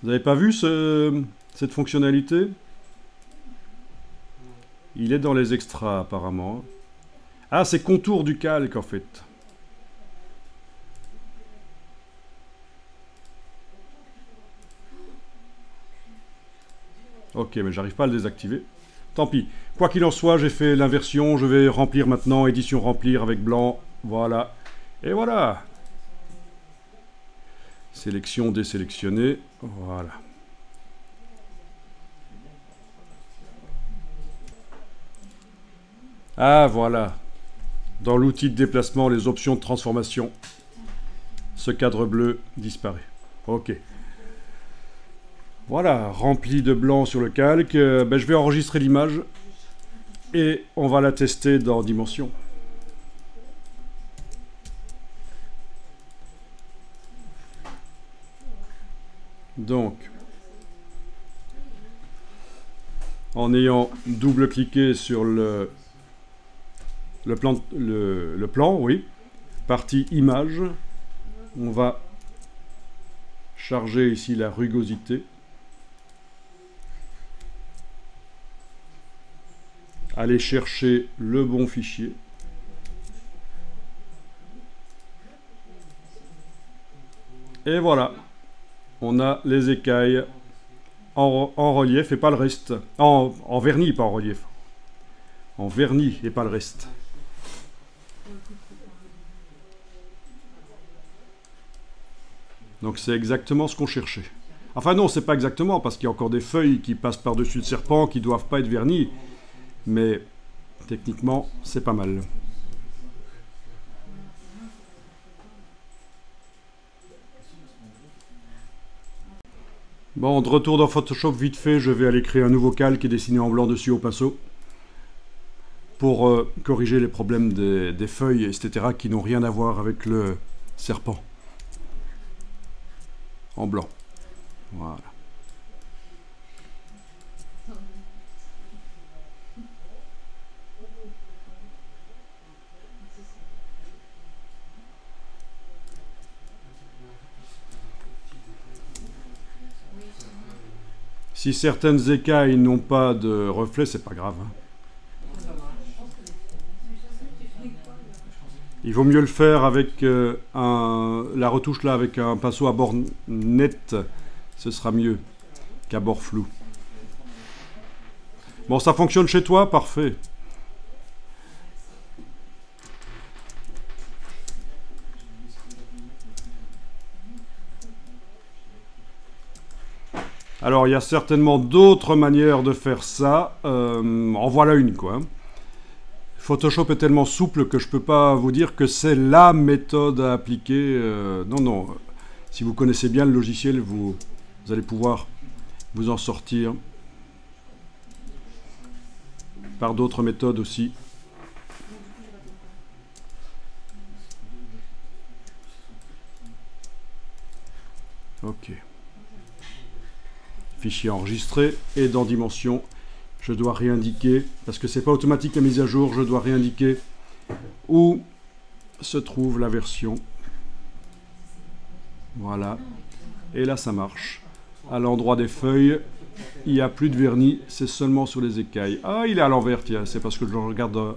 Vous n'avez pas vu cette fonctionnalité? Il est dans les extras apparemment. Ah, c'est contour du calque en fait. Ok, mais j'arrive pas à le désactiver. Tant pis. Quoi qu'il en soit, j'ai fait l'inversion. Je vais remplir maintenant. Édition remplir avec blanc. Voilà. Et voilà. Sélection désélectionnée. Voilà. Ah, voilà. Dans l'outil de déplacement, les options de transformation. Ce cadre bleu disparaît. OK. Voilà, rempli de blanc sur le calque. Ben, je vais enregistrer l'image et on va la tester dans Dimension. Donc, en ayant double-cliqué sur le plan, oui, partie image, on va charger ici la rugosité. Aller chercher le bon fichier. Et voilà, on a les écailles en relief et pas le reste. En vernis, pas en relief. En vernis et pas le reste. Donc c'est exactement ce qu'on cherchait. Enfin non, c'est pas exactement, parce qu'il y a encore des feuilles qui passent par-dessus le serpent qui ne doivent pas être vernies. Mais techniquement, c'est pas mal. Bon, de retour dans Photoshop, vite fait, je vais aller créer un nouveau calque et dessiner en blanc dessus au pinceau pour corriger les problèmes des feuilles, etc., qui n'ont rien à voir avec le serpent. En blanc. Voilà. Si certaines écailles n'ont pas de reflet, c'est pas grave. Il vaut mieux le faire avec la retouche là, avec un pinceau à bord net. Ce sera mieux qu'à bord flou. Bon, ça fonctionne chez toi? Parfait. Alors, il y a certainement d'autres manières de faire ça. En voilà une, quoi. Photoshop est tellement souple que je ne peux pas vous dire que c'est la méthode à appliquer. Non, non. Si vous connaissez bien le logiciel, vous allez pouvoir vous en sortir par d'autres méthodes aussi. OK. Fichier enregistré et dans Dimension, je dois réindiquer, parce que c'est pas automatique la mise à jour, je dois réindiquer où se trouve la version. Voilà. Et là, ça marche. À l'endroit des feuilles, il n'y a plus de vernis, c'est seulement sur les écailles. Ah, il est à l'envers, tiens, c'est parce que je regarde...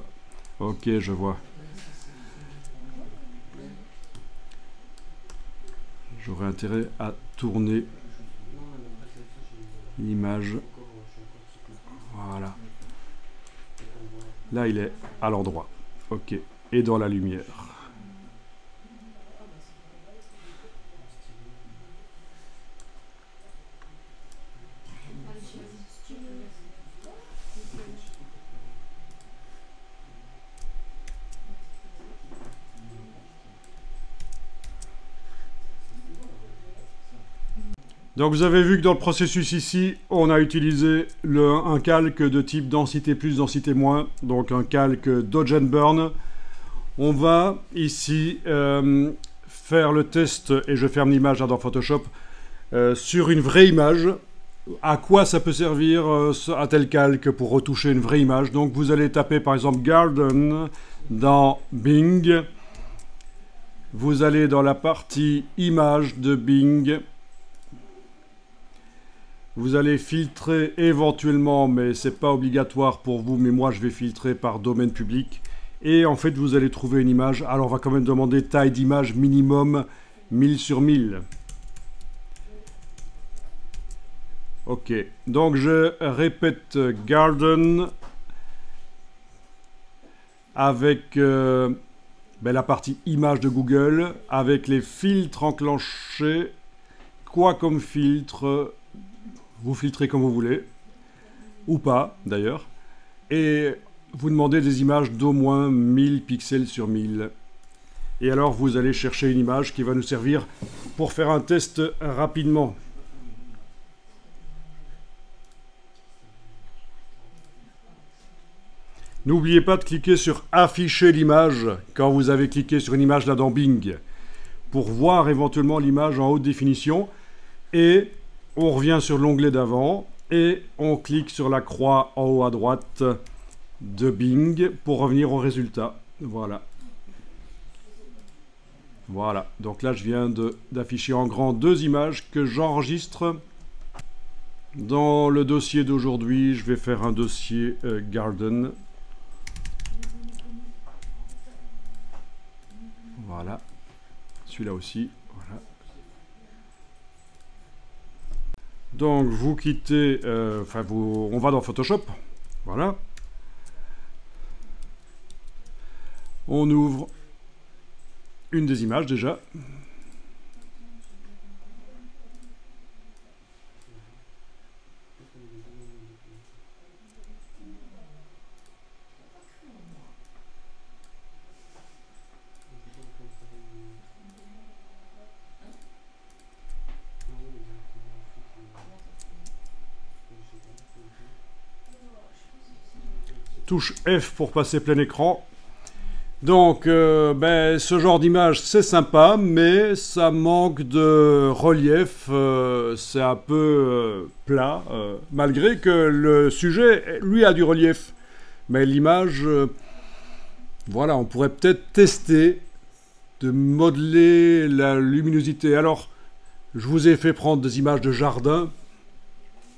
Ok, je vois. J'aurais intérêt à tourner l'image. Voilà. Là, il est à l'endroit. OK. Et dans la lumière. Donc vous avez vu que dans le processus ici, on a utilisé un calque de type densité plus, densité moins, donc un calque Dodge and Burn. On va ici faire le test, et je ferme l'image dans Photoshop, sur une vraie image. À quoi ça peut servir un tel calque pour retoucher une vraie image? Donc vous allez taper par exemple Garden dans Bing. Vous allez dans la partie image de Bing. Vous allez filtrer éventuellement, mais ce n'est pas obligatoire pour vous, mais moi je vais filtrer par domaine public. Et en fait, vous allez trouver une image. Alors, on va quand même demander taille d'image minimum 1000 sur 1000. OK. Donc, je répète Garden avec la partie image de Google, avec les filtres enclenchés. quoi comme filtre. Vous filtrez comme vous voulez, ou pas d'ailleurs, et vous demandez des images d'au moins 1000 pixels sur 1000. Et alors vous allez chercher une image qui va nous servir pour faire un test rapidement. N'oubliez pas de cliquer sur afficher l'image quand vous avez cliqué sur une image là dans Bing pour voir éventuellement l'image en haute définition, et on revient sur l'onglet d'avant et on clique sur la croix en haut à droite de Bing pour revenir au résultat. Voilà. Voilà. Donc là, je viens d'afficher en grand 2 images que j'enregistre. Dans le dossier d'aujourd'hui, je vais faire un dossier Garden. Voilà. Celui-là aussi. Voilà. Donc vous quittez, on va dans Photoshop, voilà. On ouvre une des images déjà. Touche F pour passer plein écran. Donc, ce genre d'image, c'est sympa, mais ça manque de relief. C'est un peu plat, malgré que le sujet, lui, a du relief. Mais l'image, voilà, on pourrait peut-être tester de modeler la luminosité. Alors, je vous ai fait prendre des images de jardin.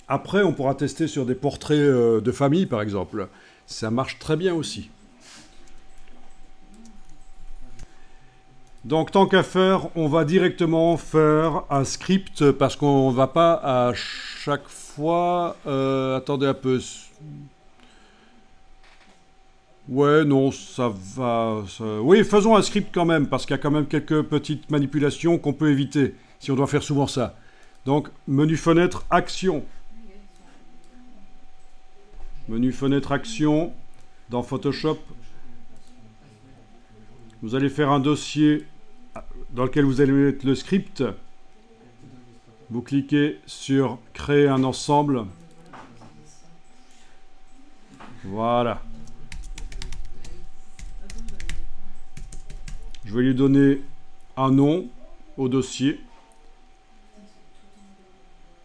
Après, on pourra tester sur des portraits de famille, par exemple. Ça marche très bien aussi. Donc, tant qu'à faire, on va directement faire un script parce qu'on ne va pas à chaque fois... attendez un peu. Ouais, non, ça va... Oui, faisons un script quand même parce qu'il y a quand même quelques petites manipulations qu'on peut éviter si on doit faire souvent ça. Donc, menu fenêtre, action. Menu fenêtre, action. Dans Photoshop, vous allez faire un dossier dans lequel vous allez mettre le script. Vous cliquez sur créer un ensemble. Voilà. Je vais lui donner un nom au dossier.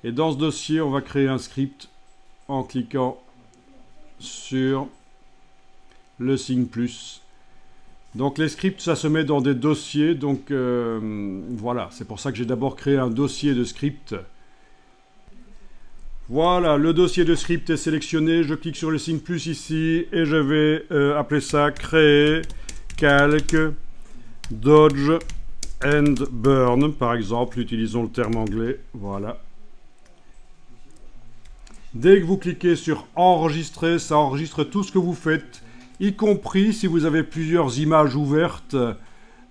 Et dans ce dossier, on va créer un script en cliquant sur le signe plus. Donc les scripts, ça se met dans des dossiers. Donc voilà, c'est pour ça que j'ai d'abord créé un dossier de script. Voilà, le dossier de script est sélectionné. Je clique sur le signe plus ici et je vais appeler ça créer calque dodge and burn, par exemple. Utilisons le terme anglais. Voilà. Dès que vous cliquez sur enregistrer, ça enregistre tout ce que vous faites, y compris si vous avez plusieurs images ouvertes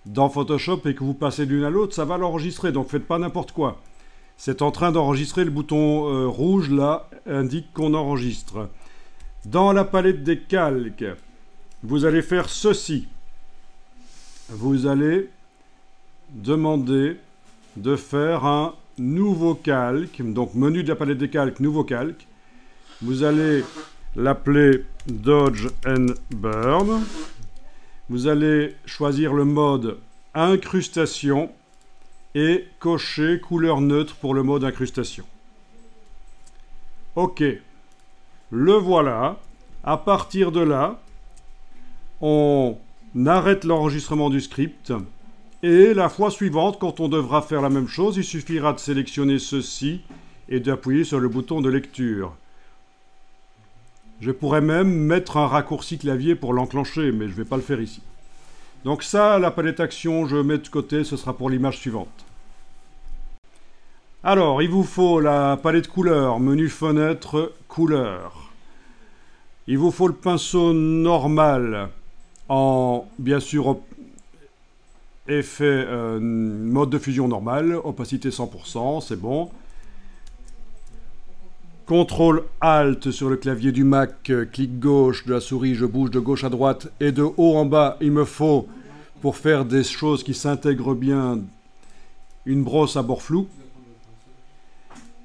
dans Photoshop et que vous passez d'une à l'autre, ça va l'enregistrer. Donc faites pas n'importe quoi. C'est en train d'enregistrer, le bouton rouge là indique qu'on enregistre. Dans la palette des calques, vous allez faire ceci. Vous allez demander de faire un nouveau calque. Donc menu de la palette des calques, nouveau calque. Vous allez l'appeler Dodge and Burn. Vous allez choisir le mode incrustation et cocher couleur neutre pour le mode incrustation. OK. Le voilà. À partir de là, on arrête l'enregistrement du script. Et la fois suivante, quand on devra faire la même chose, il suffira de sélectionner ceci et d'appuyer sur le bouton de lecture. Je pourrais même mettre un raccourci clavier pour l'enclencher, mais je ne vais pas le faire ici. Donc ça, la palette action, je mets de côté, ce sera pour l'image suivante. Alors, il vous faut la palette couleur, menu fenêtre, couleur. Il vous faut le pinceau normal, bien sûr effet mode de fusion normal, opacité 100%, c'est bon. CTRL ALT sur le clavier du Mac, clic gauche de la souris, je bouge de gauche à droite et de haut en bas, il me faut, pour faire des choses qui s'intègrent bien, une brosse à bord flou.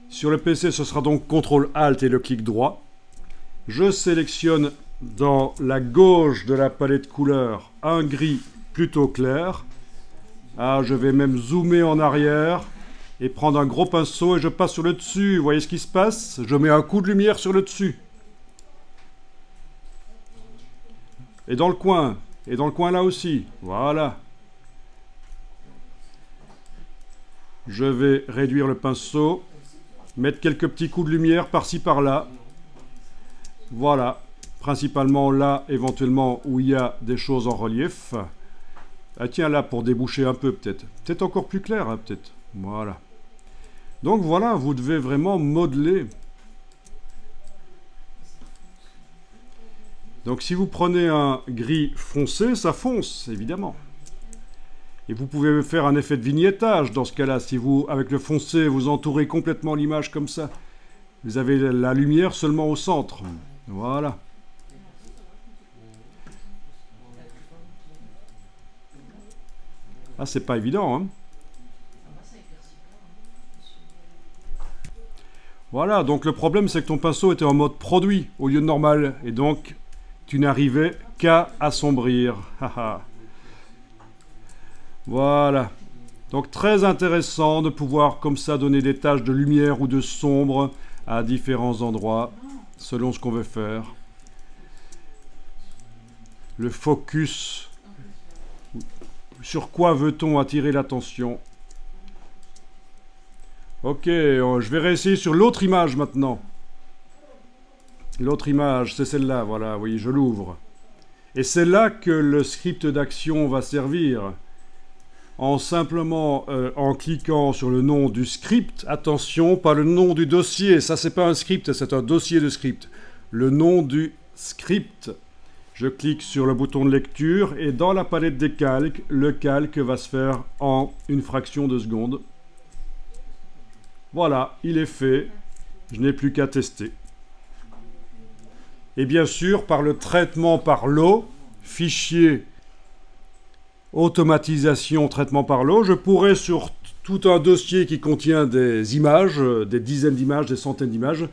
Sur le PC, ce sera donc CTRL ALT et le clic droit. Je sélectionne dans la gauche de la palette couleurs un gris plutôt clair. Ah, je vais même zoomer en arrière et prendre un gros pinceau et je passe sur le dessus. Vous voyez ce qui se passe? Je mets un coup de lumière sur le dessus. Et dans le coin. Et dans le coin là aussi. Voilà. Je vais réduire le pinceau. Mettre quelques petits coups de lumière par-ci par-là. Voilà. Principalement là, éventuellement, où il y a des choses en relief. Ah tiens, là, pour déboucher un peu, peut-être. Peut-être encore plus clair, hein, peut-être. Voilà. Donc voilà, vous devez vraiment modeler. Donc si vous prenez un gris foncé, ça fonce, évidemment. Et vous pouvez faire un effet de vignettage dans ce cas-là. Si vous, avec le foncé, vous entourez complètement l'image comme ça. Vous avez la lumière seulement au centre. Voilà. Ah, c'est pas évident, hein. Voilà, donc le problème, c'est que ton pinceau était en mode produit au lieu de normal. Et donc, tu n'arrivais qu'à assombrir. Voilà. Donc, très intéressant de pouvoir, comme ça, donner des taches de lumière ou de sombre à différents endroits, selon ce qu'on veut faire. Le focus. Sur quoi veut-on attirer l'attention? Ok, je vais réessayer sur l'autre image maintenant. L'autre image, c'est celle-là, voilà, oui, je l'ouvre. Et c'est là que le script d'action va servir. En simplement, en cliquant sur le nom du script, attention, pas le nom du dossier, ça c'est pas un script, c'est un dossier de script. Le nom du script. Je clique sur le bouton de lecture et dans la palette des calques, le calque va se faire en une fraction de seconde. Voilà, il est fait. Je n'ai plus qu'à tester. Et bien sûr, par le traitement par l'eau, fichier automatisation traitement par l'eau, je pourrais sur tout un dossier qui contient des images, des dizaines d'images, des centaines d'images,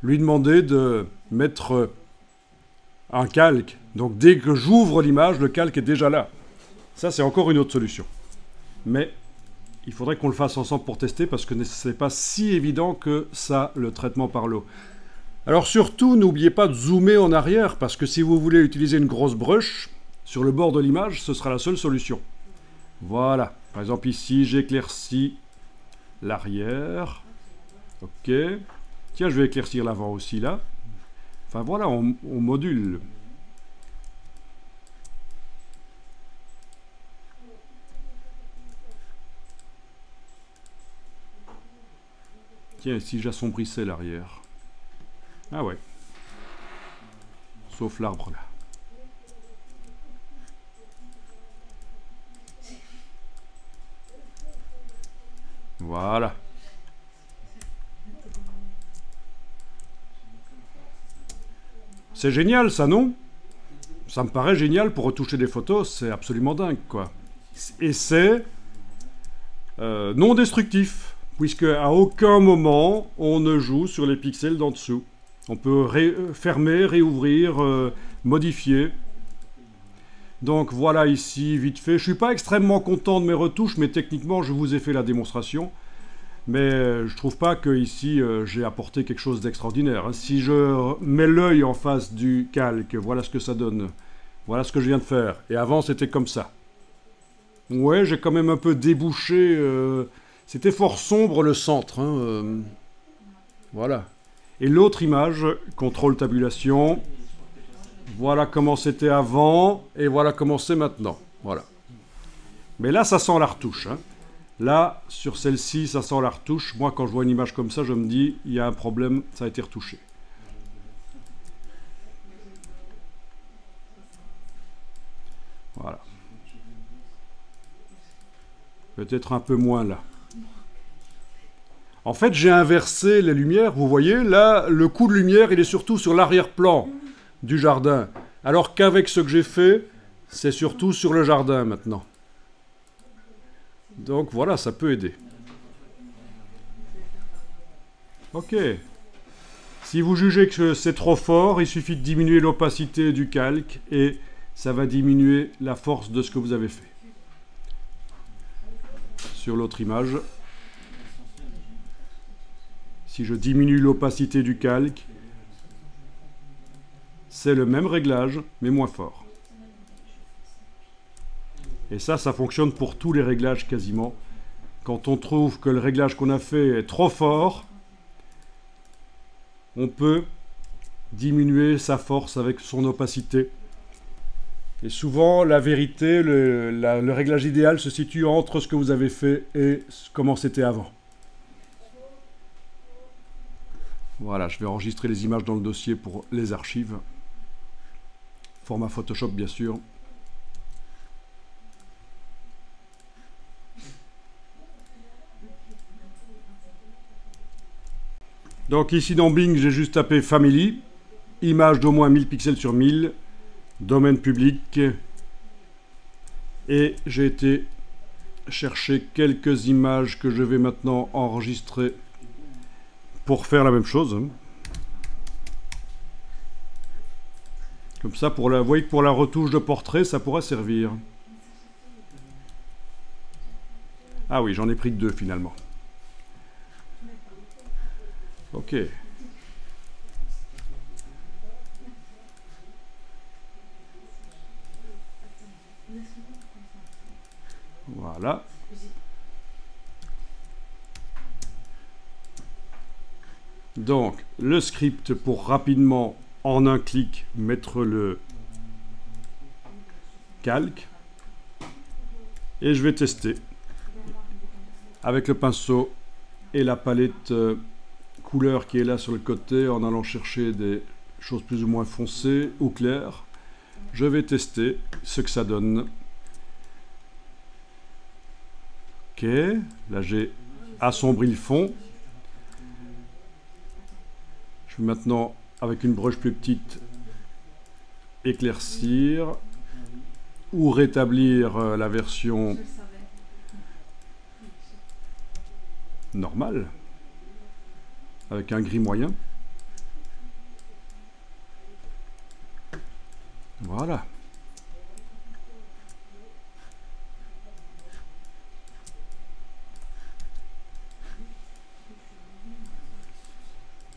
lui demander de mettre un calque. Donc dès que j'ouvre l'image, le calque est déjà là. Ça, c'est encore une autre solution. Mais il faudrait qu'on le fasse ensemble pour tester parce que ce n'est pas si évident que ça, le traitement par l'eau. Alors surtout, n'oubliez pas de zoomer en arrière parce que si vous voulez utiliser une grosse brush, sur le bord de l'image, ce sera la seule solution. Voilà. Par exemple, ici, j'éclaircis l'arrière. Ok. Tiens, je vais éclaircir l'avant aussi, là. Enfin, voilà, on module. Tiens, si j'assombrissais l'arrière. Ah ouais. Sauf l'arbre, là. Voilà. C'est génial, ça, non? Ça me paraît génial pour retoucher des photos, c'est absolument dingue, quoi. Et c'est non destructif, puisque à aucun moment on ne joue sur les pixels d'en dessous. On peut fermer, réouvrir, modifier. Donc voilà ici, vite fait. Je ne suis pas extrêmement content de mes retouches, mais techniquement, je vous ai fait la démonstration. Mais je ne trouve pas que ici j'ai apporté quelque chose d'extraordinaire. Si je mets l'œil en face du calque, voilà ce que ça donne. Voilà ce que je viens de faire. Et avant, c'était comme ça. Ouais, j'ai quand même un peu débouché. C'était fort sombre le centre. Hein, voilà. Et l'autre image, contrôle tabulation. Voilà comment c'était avant et voilà comment c'est maintenant. Voilà. Mais là, ça sent la retouche. Hein. Là, sur celle-ci, ça sent la retouche. Moi, quand je vois une image comme ça, je me dis, il y a un problème, ça a été retouché. Voilà. Peut-être un peu moins là. En fait, j'ai inversé les lumières. Vous voyez, là, le coup de lumière, il est surtout sur l'arrière-plan du jardin. Alors qu'avec ce que j'ai fait, c'est surtout sur le jardin maintenant. Donc voilà, ça peut aider. Ok. Si vous jugez que c'est trop fort, il suffit de diminuer l'opacité du calque et ça va diminuer la force de ce que vous avez fait. Sur l'autre image, si je diminue l'opacité du calque, c'est le même réglage, mais moins fort. Et ça fonctionne pour tous les réglages quasiment. Quand on trouve que le réglage qu'on a fait est trop fort, on peut diminuer sa force avec son opacité. Et souvent, la vérité, le réglage idéal se situe entre ce que vous avez fait et comment c'était avant. Voilà, je vais enregistrer les images dans le dossier pour les archives. Format Photoshop, bien sûr. Donc ici dans Bing, j'ai juste tapé Family, image d'au moins 1000 pixels sur 1000, domaine public, et j'ai été chercher quelques images que je vais maintenant enregistrer pour faire la même chose. Comme ça, vous voyez que pour la retouche de portrait, ça pourrait servir. Ah oui, j'en ai pris que 2 finalement. Ok. Voilà. Donc, le script pour rapidement, en un clic, mettre le calque. Et je vais tester avec le pinceau et la palette couleur qui est là sur le côté, en allant chercher des choses plus ou moins foncées ou claires. Je vais tester ce que ça donne. Ok, là j'ai assombri le fond. Je vais maintenant, avec une broche plus petite, éclaircir ou rétablir la version normale, avec un gris moyen. Voilà.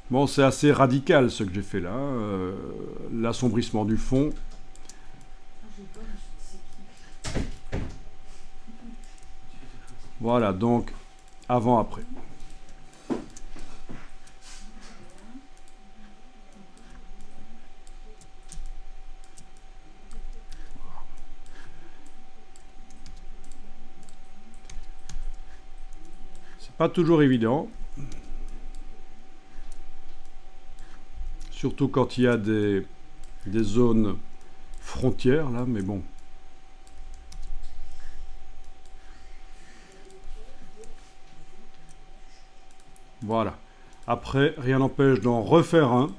Bon, c'est assez radical ce que j'ai fait là, l'assombrissement du fond. Voilà, donc avant-après. C'est pas toujours évident. Surtout quand il y a des zones frontières là, mais bon. Voilà. Après, rien n'empêche d'en refaire un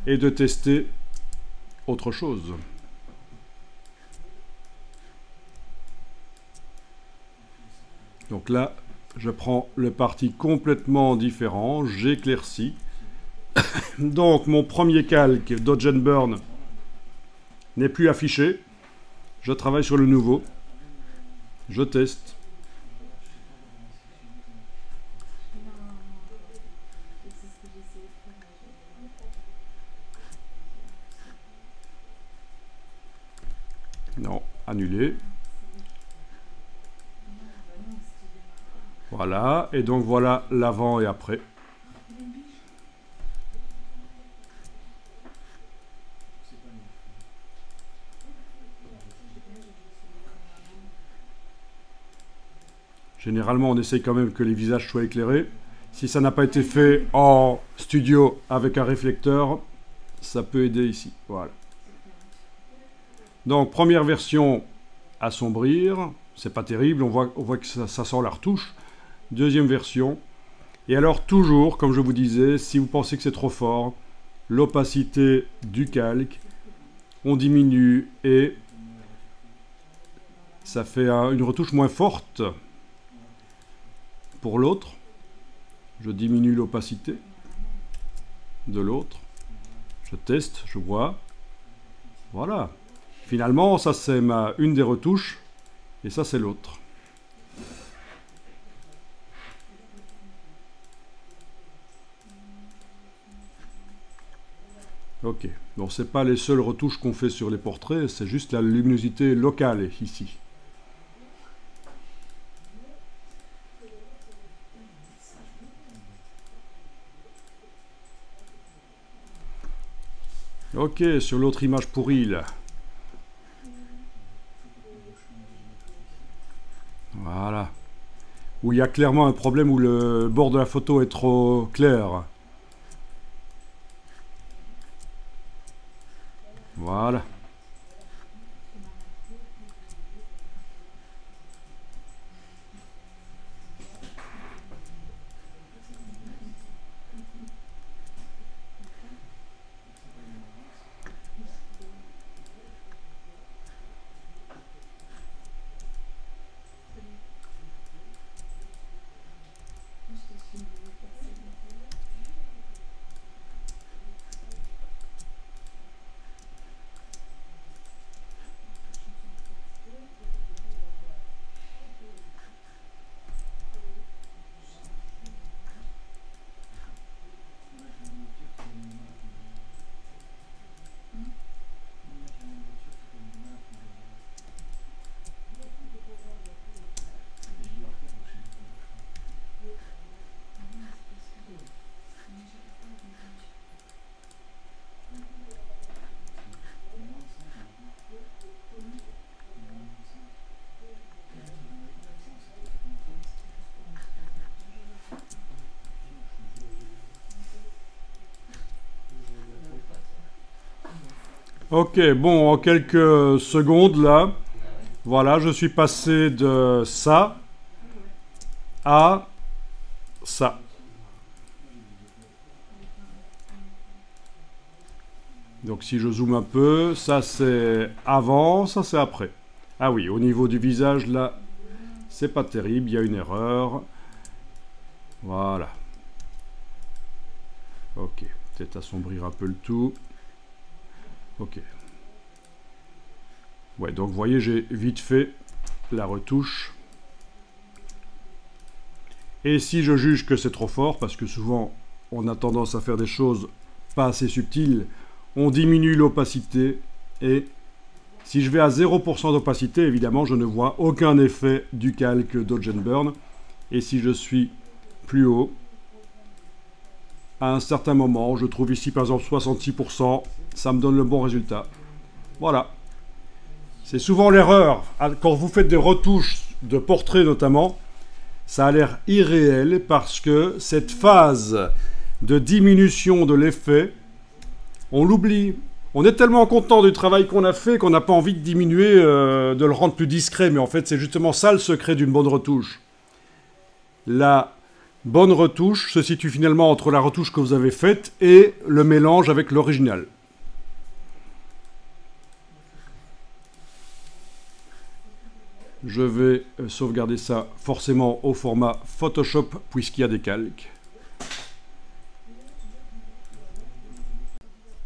et de tester autre chose. Donc là, je prends le parti complètement différent, j'éclaircis. Donc mon premier calque Dodge & Burn n'est plus affiché. Je travaille sur le nouveau. Je teste. Non, annulé. Voilà, et donc voilà l'avant et après. Généralement, on essaye quand même que les visages soient éclairés. Si ça n'a pas été fait en studio avec un réflecteur, ça peut aider ici. Voilà. Donc, première version assombrir. C'est pas terrible, on voit que ça sent la retouche. Deuxième version. Et alors toujours, comme je vous disais, si vous pensez que c'est trop fort, l'opacité du calque, on diminue et ça fait une retouche moins forte. Pour l'autre, je diminue l'opacité de l'autre. Je teste, je vois. Voilà. Finalement, ça c'est une des retouches et ça c'est l'autre. Ok, donc c'est pas les seules retouches qu'on fait sur les portraits, c'est juste la luminosité locale ici. Ok, sur l'autre image pourrie là. Voilà. Où il y a clairement un problème où le bord de la photo est trop clair. Voilà. Ok, bon, en quelques secondes là, voilà, je suis passé de ça à ça. Donc si je zoome un peu, ça c'est avant, ça c'est après. Ah oui, au niveau du visage là, c'est pas terrible, il y a une erreur. Voilà. Ok, peut-être assombrir un peu le tout. Ok. Ouais, donc vous voyez, j'ai vite fait la retouche. Et si je juge que c'est trop fort, parce que souvent on a tendance à faire des choses pas assez subtiles, on diminue l'opacité. Et si je vais à 0% d'opacité, évidemment, je ne vois aucun effet du calque Dodge & Burn. Et si je suis plus haut, à un certain moment, je trouve ici par exemple 66%, ça me donne le bon résultat. Voilà. C'est souvent l'erreur. Quand vous faites des retouches de portraits notamment, ça a l'air irréel parce que cette phase de diminution de l'effet, on l'oublie. On est tellement content du travail qu'on a fait qu'on n'a pas envie de diminuer, de le rendre plus discret. Mais en fait, c'est justement ça le secret d'une bonne retouche. La bonne retouche se situe finalement entre la retouche que vous avez faite et le mélange avec l'original. Je vais sauvegarder ça forcément au format Photoshop puisqu'il y a des calques.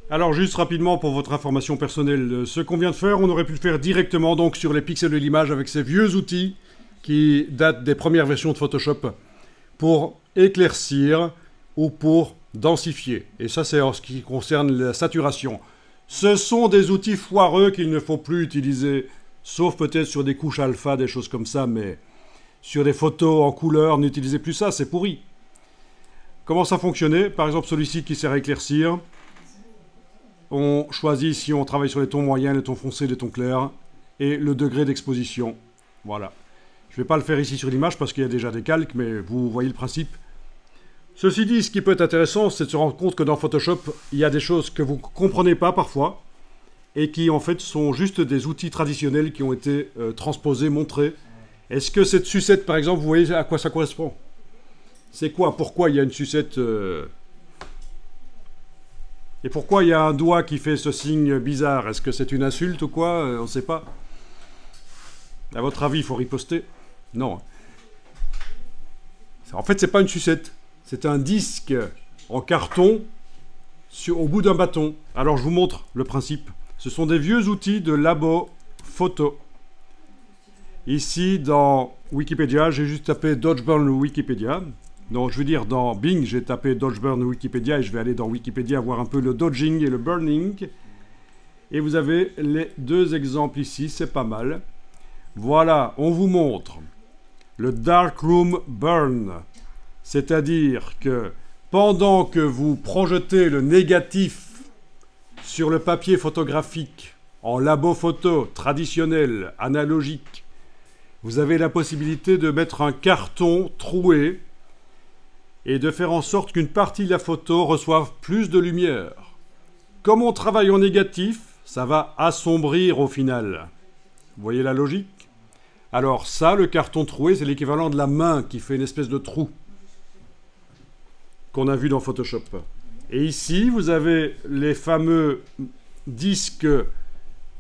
Alors juste rapidement pour votre information personnelle, ce qu'on vient de faire, on aurait pu le faire directement donc sur les pixels de l'image avec ces vieux outils qui datent des premières versions de Photoshop pour éclaircir ou pour densifier. Et ça c'est en ce qui concerne la saturation. Ce sont des outils foireux qu'il ne faut plus utiliser. Sauf peut-être sur des couches alpha, des choses comme ça, mais sur des photos en couleur, n'utilisez plus ça, c'est pourri. Comment ça fonctionnait? Par exemple, celui-ci qui sert à éclaircir. On choisit si on travaille sur les tons moyens, les tons foncés, les tons clairs, et le degré d'exposition. Voilà. Je ne vais pas le faire ici sur l'image parce qu'il y a déjà des calques, mais vous voyez le principe. Ceci dit, ce qui peut être intéressant, c'est de se rendre compte que dans Photoshop, il y a des choses que vous ne comprenez pas parfois, et qui en fait sont juste des outils traditionnels qui ont été transposés, montrés. Est-ce que cette sucette, par exemple, vous voyez à quoi ça correspond? C'est quoi? Pourquoi il y a une sucette Et pourquoi il y a un doigt qui fait ce signe bizarre? Est-ce que c'est une insulte ou quoi? On ne sait pas. À votre avis, il faut riposter? Non. En fait, c'est pas une sucette. C'est un disque en carton au bout d'un bâton. Alors, je vous montre le principe. Ce sont des vieux outils de labo photo. Ici, dans Wikipédia, j'ai juste tapé Dodge-Burn Wikipédia. Donc, je veux dire, dans Bing, j'ai tapé Dodge-Burn Wikipédia et je vais aller dans Wikipédia voir un peu le dodging et le burning. Et vous avez les deux exemples ici, c'est pas mal. Voilà, on vous montre le Darkroom Burn. C'est-à-dire que pendant que vous projetez le négatif sur le papier photographique en labo photo traditionnel, analogique, vous avez la possibilité de mettre un carton troué et de faire en sorte qu'une partie de la photo reçoive plus de lumière. Comme on travaille en négatif, ça va assombrir au final. Vous voyez la logique? Alors ça, le carton troué, c'est l'équivalent de la main qui fait une espèce de trou qu'on a vu dans Photoshop. Et ici, vous avez les fameux disques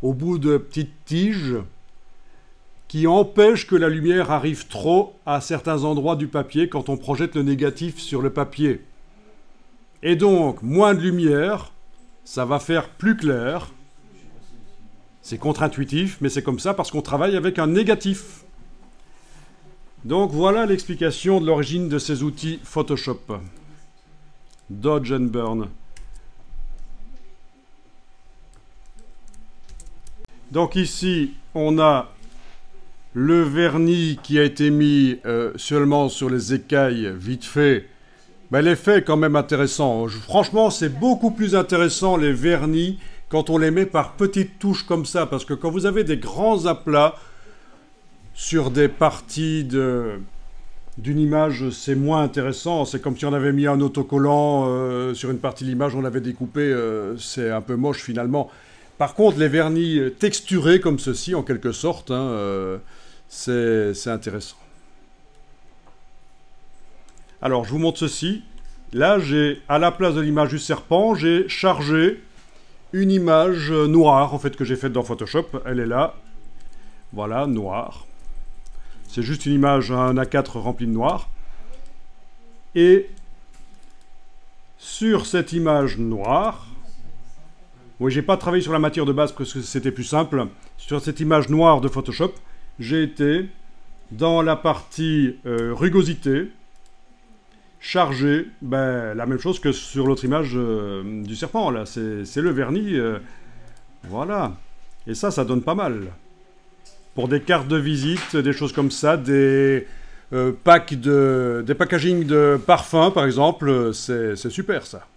au bout de petites tiges qui empêchent que la lumière arrive trop à certains endroits du papier quand on projette le négatif sur le papier. Et donc, moins de lumière, ça va faire plus clair. C'est contre-intuitif, mais c'est comme ça parce qu'on travaille avec un négatif. Donc voilà l'explication de l'origine de ces outils Photoshop. Dodge and Burn. Donc ici, on a le vernis qui a été mis seulement sur les écailles, vite fait. Ben, l'effet est quand même intéressant. Franchement, c'est beaucoup plus intéressant les vernis quand on les met par petites touches comme ça. Parce que quand vous avez des grands aplats sur des parties d'une image, c'est moins intéressant. C'est comme si on avait mis un autocollant sur une partie de l'image, on l'avait découpé. C'est un peu moche finalement. Par contre, les vernis texturés comme ceci, en quelque sorte, hein, c'est intéressant. Alors, je vous montre ceci. Là, à la place de l'image du serpent, j'ai chargé une image noire, en fait, que j'ai faite dans Photoshop. Elle est là. Voilà, noire. C'est juste une image, un A4 rempli de noir. Et sur cette image noire, oui, j'ai pas travaillé sur la matière de base parce que c'était plus simple. Sur cette image noire de Photoshop, j'ai été dans la partie rugosité, chargé, ben, la même chose que sur l'autre image du serpent, là. C'est le vernis, voilà. Et ça donne pas mal. Pour des cartes de visite, des choses comme ça, des packaging de parfums, par exemple, c'est super, ça.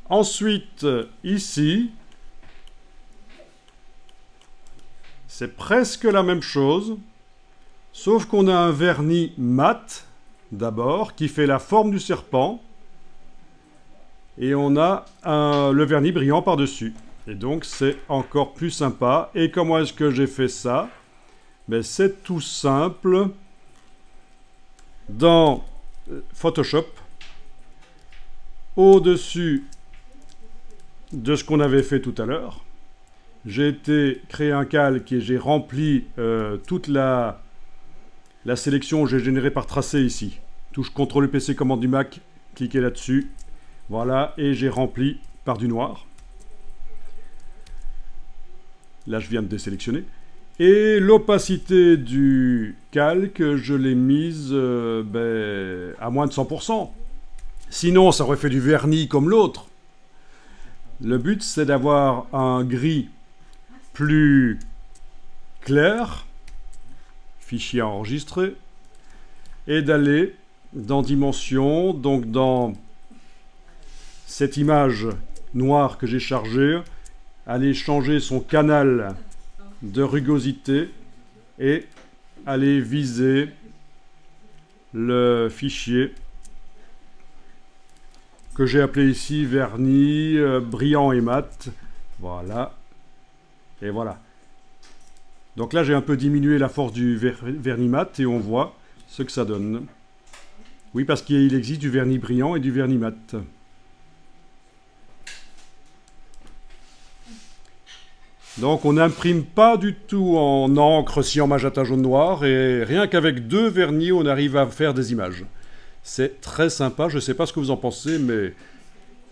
Ensuite, ici, c'est presque la même chose, sauf qu'on a un vernis mat, d'abord, qui fait la forme du serpent, et on a le vernis brillant par-dessus. Et donc, c'est encore plus sympa. Et comment est-ce que j'ai fait ça? Ben, c'est tout simple. Dans Photoshop, au-dessus de ce qu'on avait fait tout à l'heure, j'ai été créer un calque et j'ai rempli toute la sélection que j'ai générée par tracé ici. Touche CTRL PC commande du Mac, cliquez là-dessus. Voilà, et j'ai rempli par du noir. Là, je viens de désélectionner. Et l'opacité du calque, je l'ai mise à moins de 100%. Sinon, ça aurait fait du vernis comme l'autre. Le but, c'est d'avoir un gris plus clair, fichier enregistré, et d'aller dans Dimension, donc dans cette image noire que j'ai chargée, aller changer son canal de rugosité et aller viser le fichier que j'ai appelé ici vernis brillant et mat. Voilà. Et voilà. Donc là, j'ai un peu diminué la force du vernis mat et on voit ce que ça donne. Oui, parce qu'il existe du vernis brillant et du vernis mat. Donc on n'imprime pas du tout en encre, cyan, magenta, jaune, noir, et rien qu'avec 2 vernis, on arrive à faire des images. C'est très sympa, je ne sais pas ce que vous en pensez, mais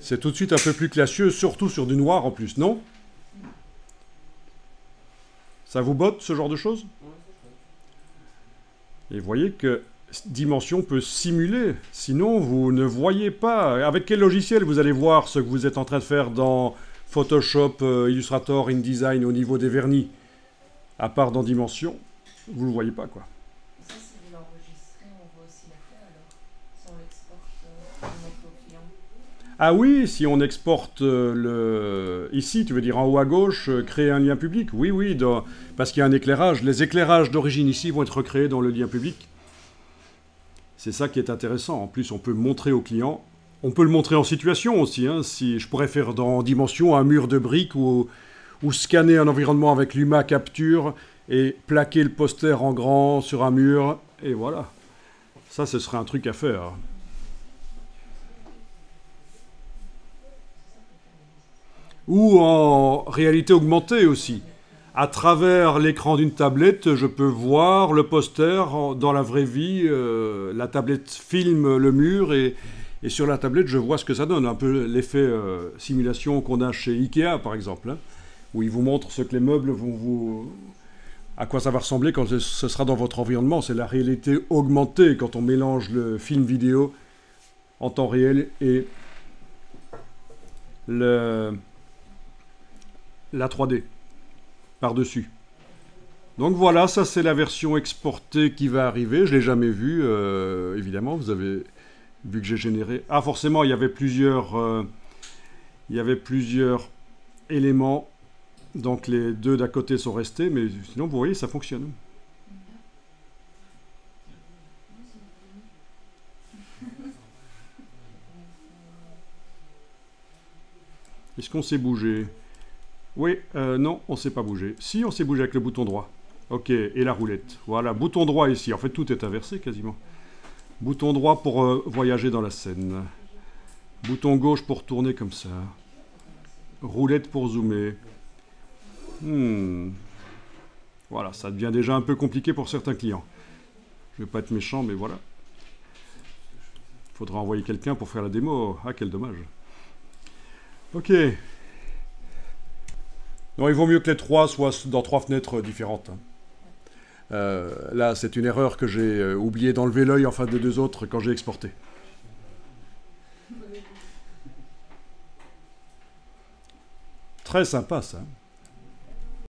c'est tout de suite un peu plus classieux, surtout sur du noir en plus, non? Ça vous botte, ce genre de choses? Et vous voyez que Dimension peut simuler, sinon vous ne voyez pas. Avec quel logiciel vous allez voir ce que vous êtes en train de faire dans Photoshop, Illustrator, InDesign au niveau des vernis? À part dans Dimension, vous ne le voyez pas, quoi. Ça, si vous l'enregistrez, on va aussi la faire alors, si on l'exporte à notre client. Ah oui, si on exporte ici, tu veux dire en haut à gauche, créer un lien public. Oui, oui, parce qu'il y a un éclairage. Les éclairages d'origine ici vont être recréés dans le lien public. C'est ça qui est intéressant. En plus, on peut montrer au client. On peut le montrer en situation aussi. Hein, si je pourrais faire dans Dimension un mur de briques ou scanner un environnement avec Luma Capture et plaquer le poster en grand sur un mur. Et voilà. Ça, ce serait un truc à faire. Ou en réalité augmentée aussi. À travers l'écran d'une tablette, je peux voir le poster dans la vraie vie. La tablette filme le mur et sur la tablette, je vois ce que ça donne. Un peu l'effet simulation qu'on a chez Ikea, par exemple, hein, où il vous montre ce que les meubles à quoi ça va ressembler quand ce sera dans votre environnement. C'est la réalité augmentée quand on mélange le film vidéo en temps réel et la 3D par-dessus. Donc voilà, ça c'est la version exportée qui va arriver. Je ne l'ai jamais vue, évidemment. Vous avez vu que j'ai généré... Ah, forcément, il y avait plusieurs éléments. Donc les 2 d'à côté sont restés, mais sinon, vous voyez, ça fonctionne. Est-ce qu'on s'est bougé? Oui, non, on ne s'est pas bougé. Si, on s'est bougé avec le bouton droit. Ok, et la roulette. Voilà, bouton droit ici. En fait, tout est inversé quasiment. Bouton droit pour voyager dans la scène. Bouton gauche pour tourner comme ça. Roulette pour zoomer. Voilà, ça devient déjà un peu compliqué pour certains clients. Je ne vais pas être méchant, mais voilà. Il faudra envoyer quelqu'un pour faire la démo. Ah, quel dommage. Ok. Non, il vaut mieux que les 3 soient dans 3 fenêtres différentes. Là, c'est une erreur que j'ai oublié d'enlever l'œil en face des 2 autres quand j'ai exporté. Très sympa, ça.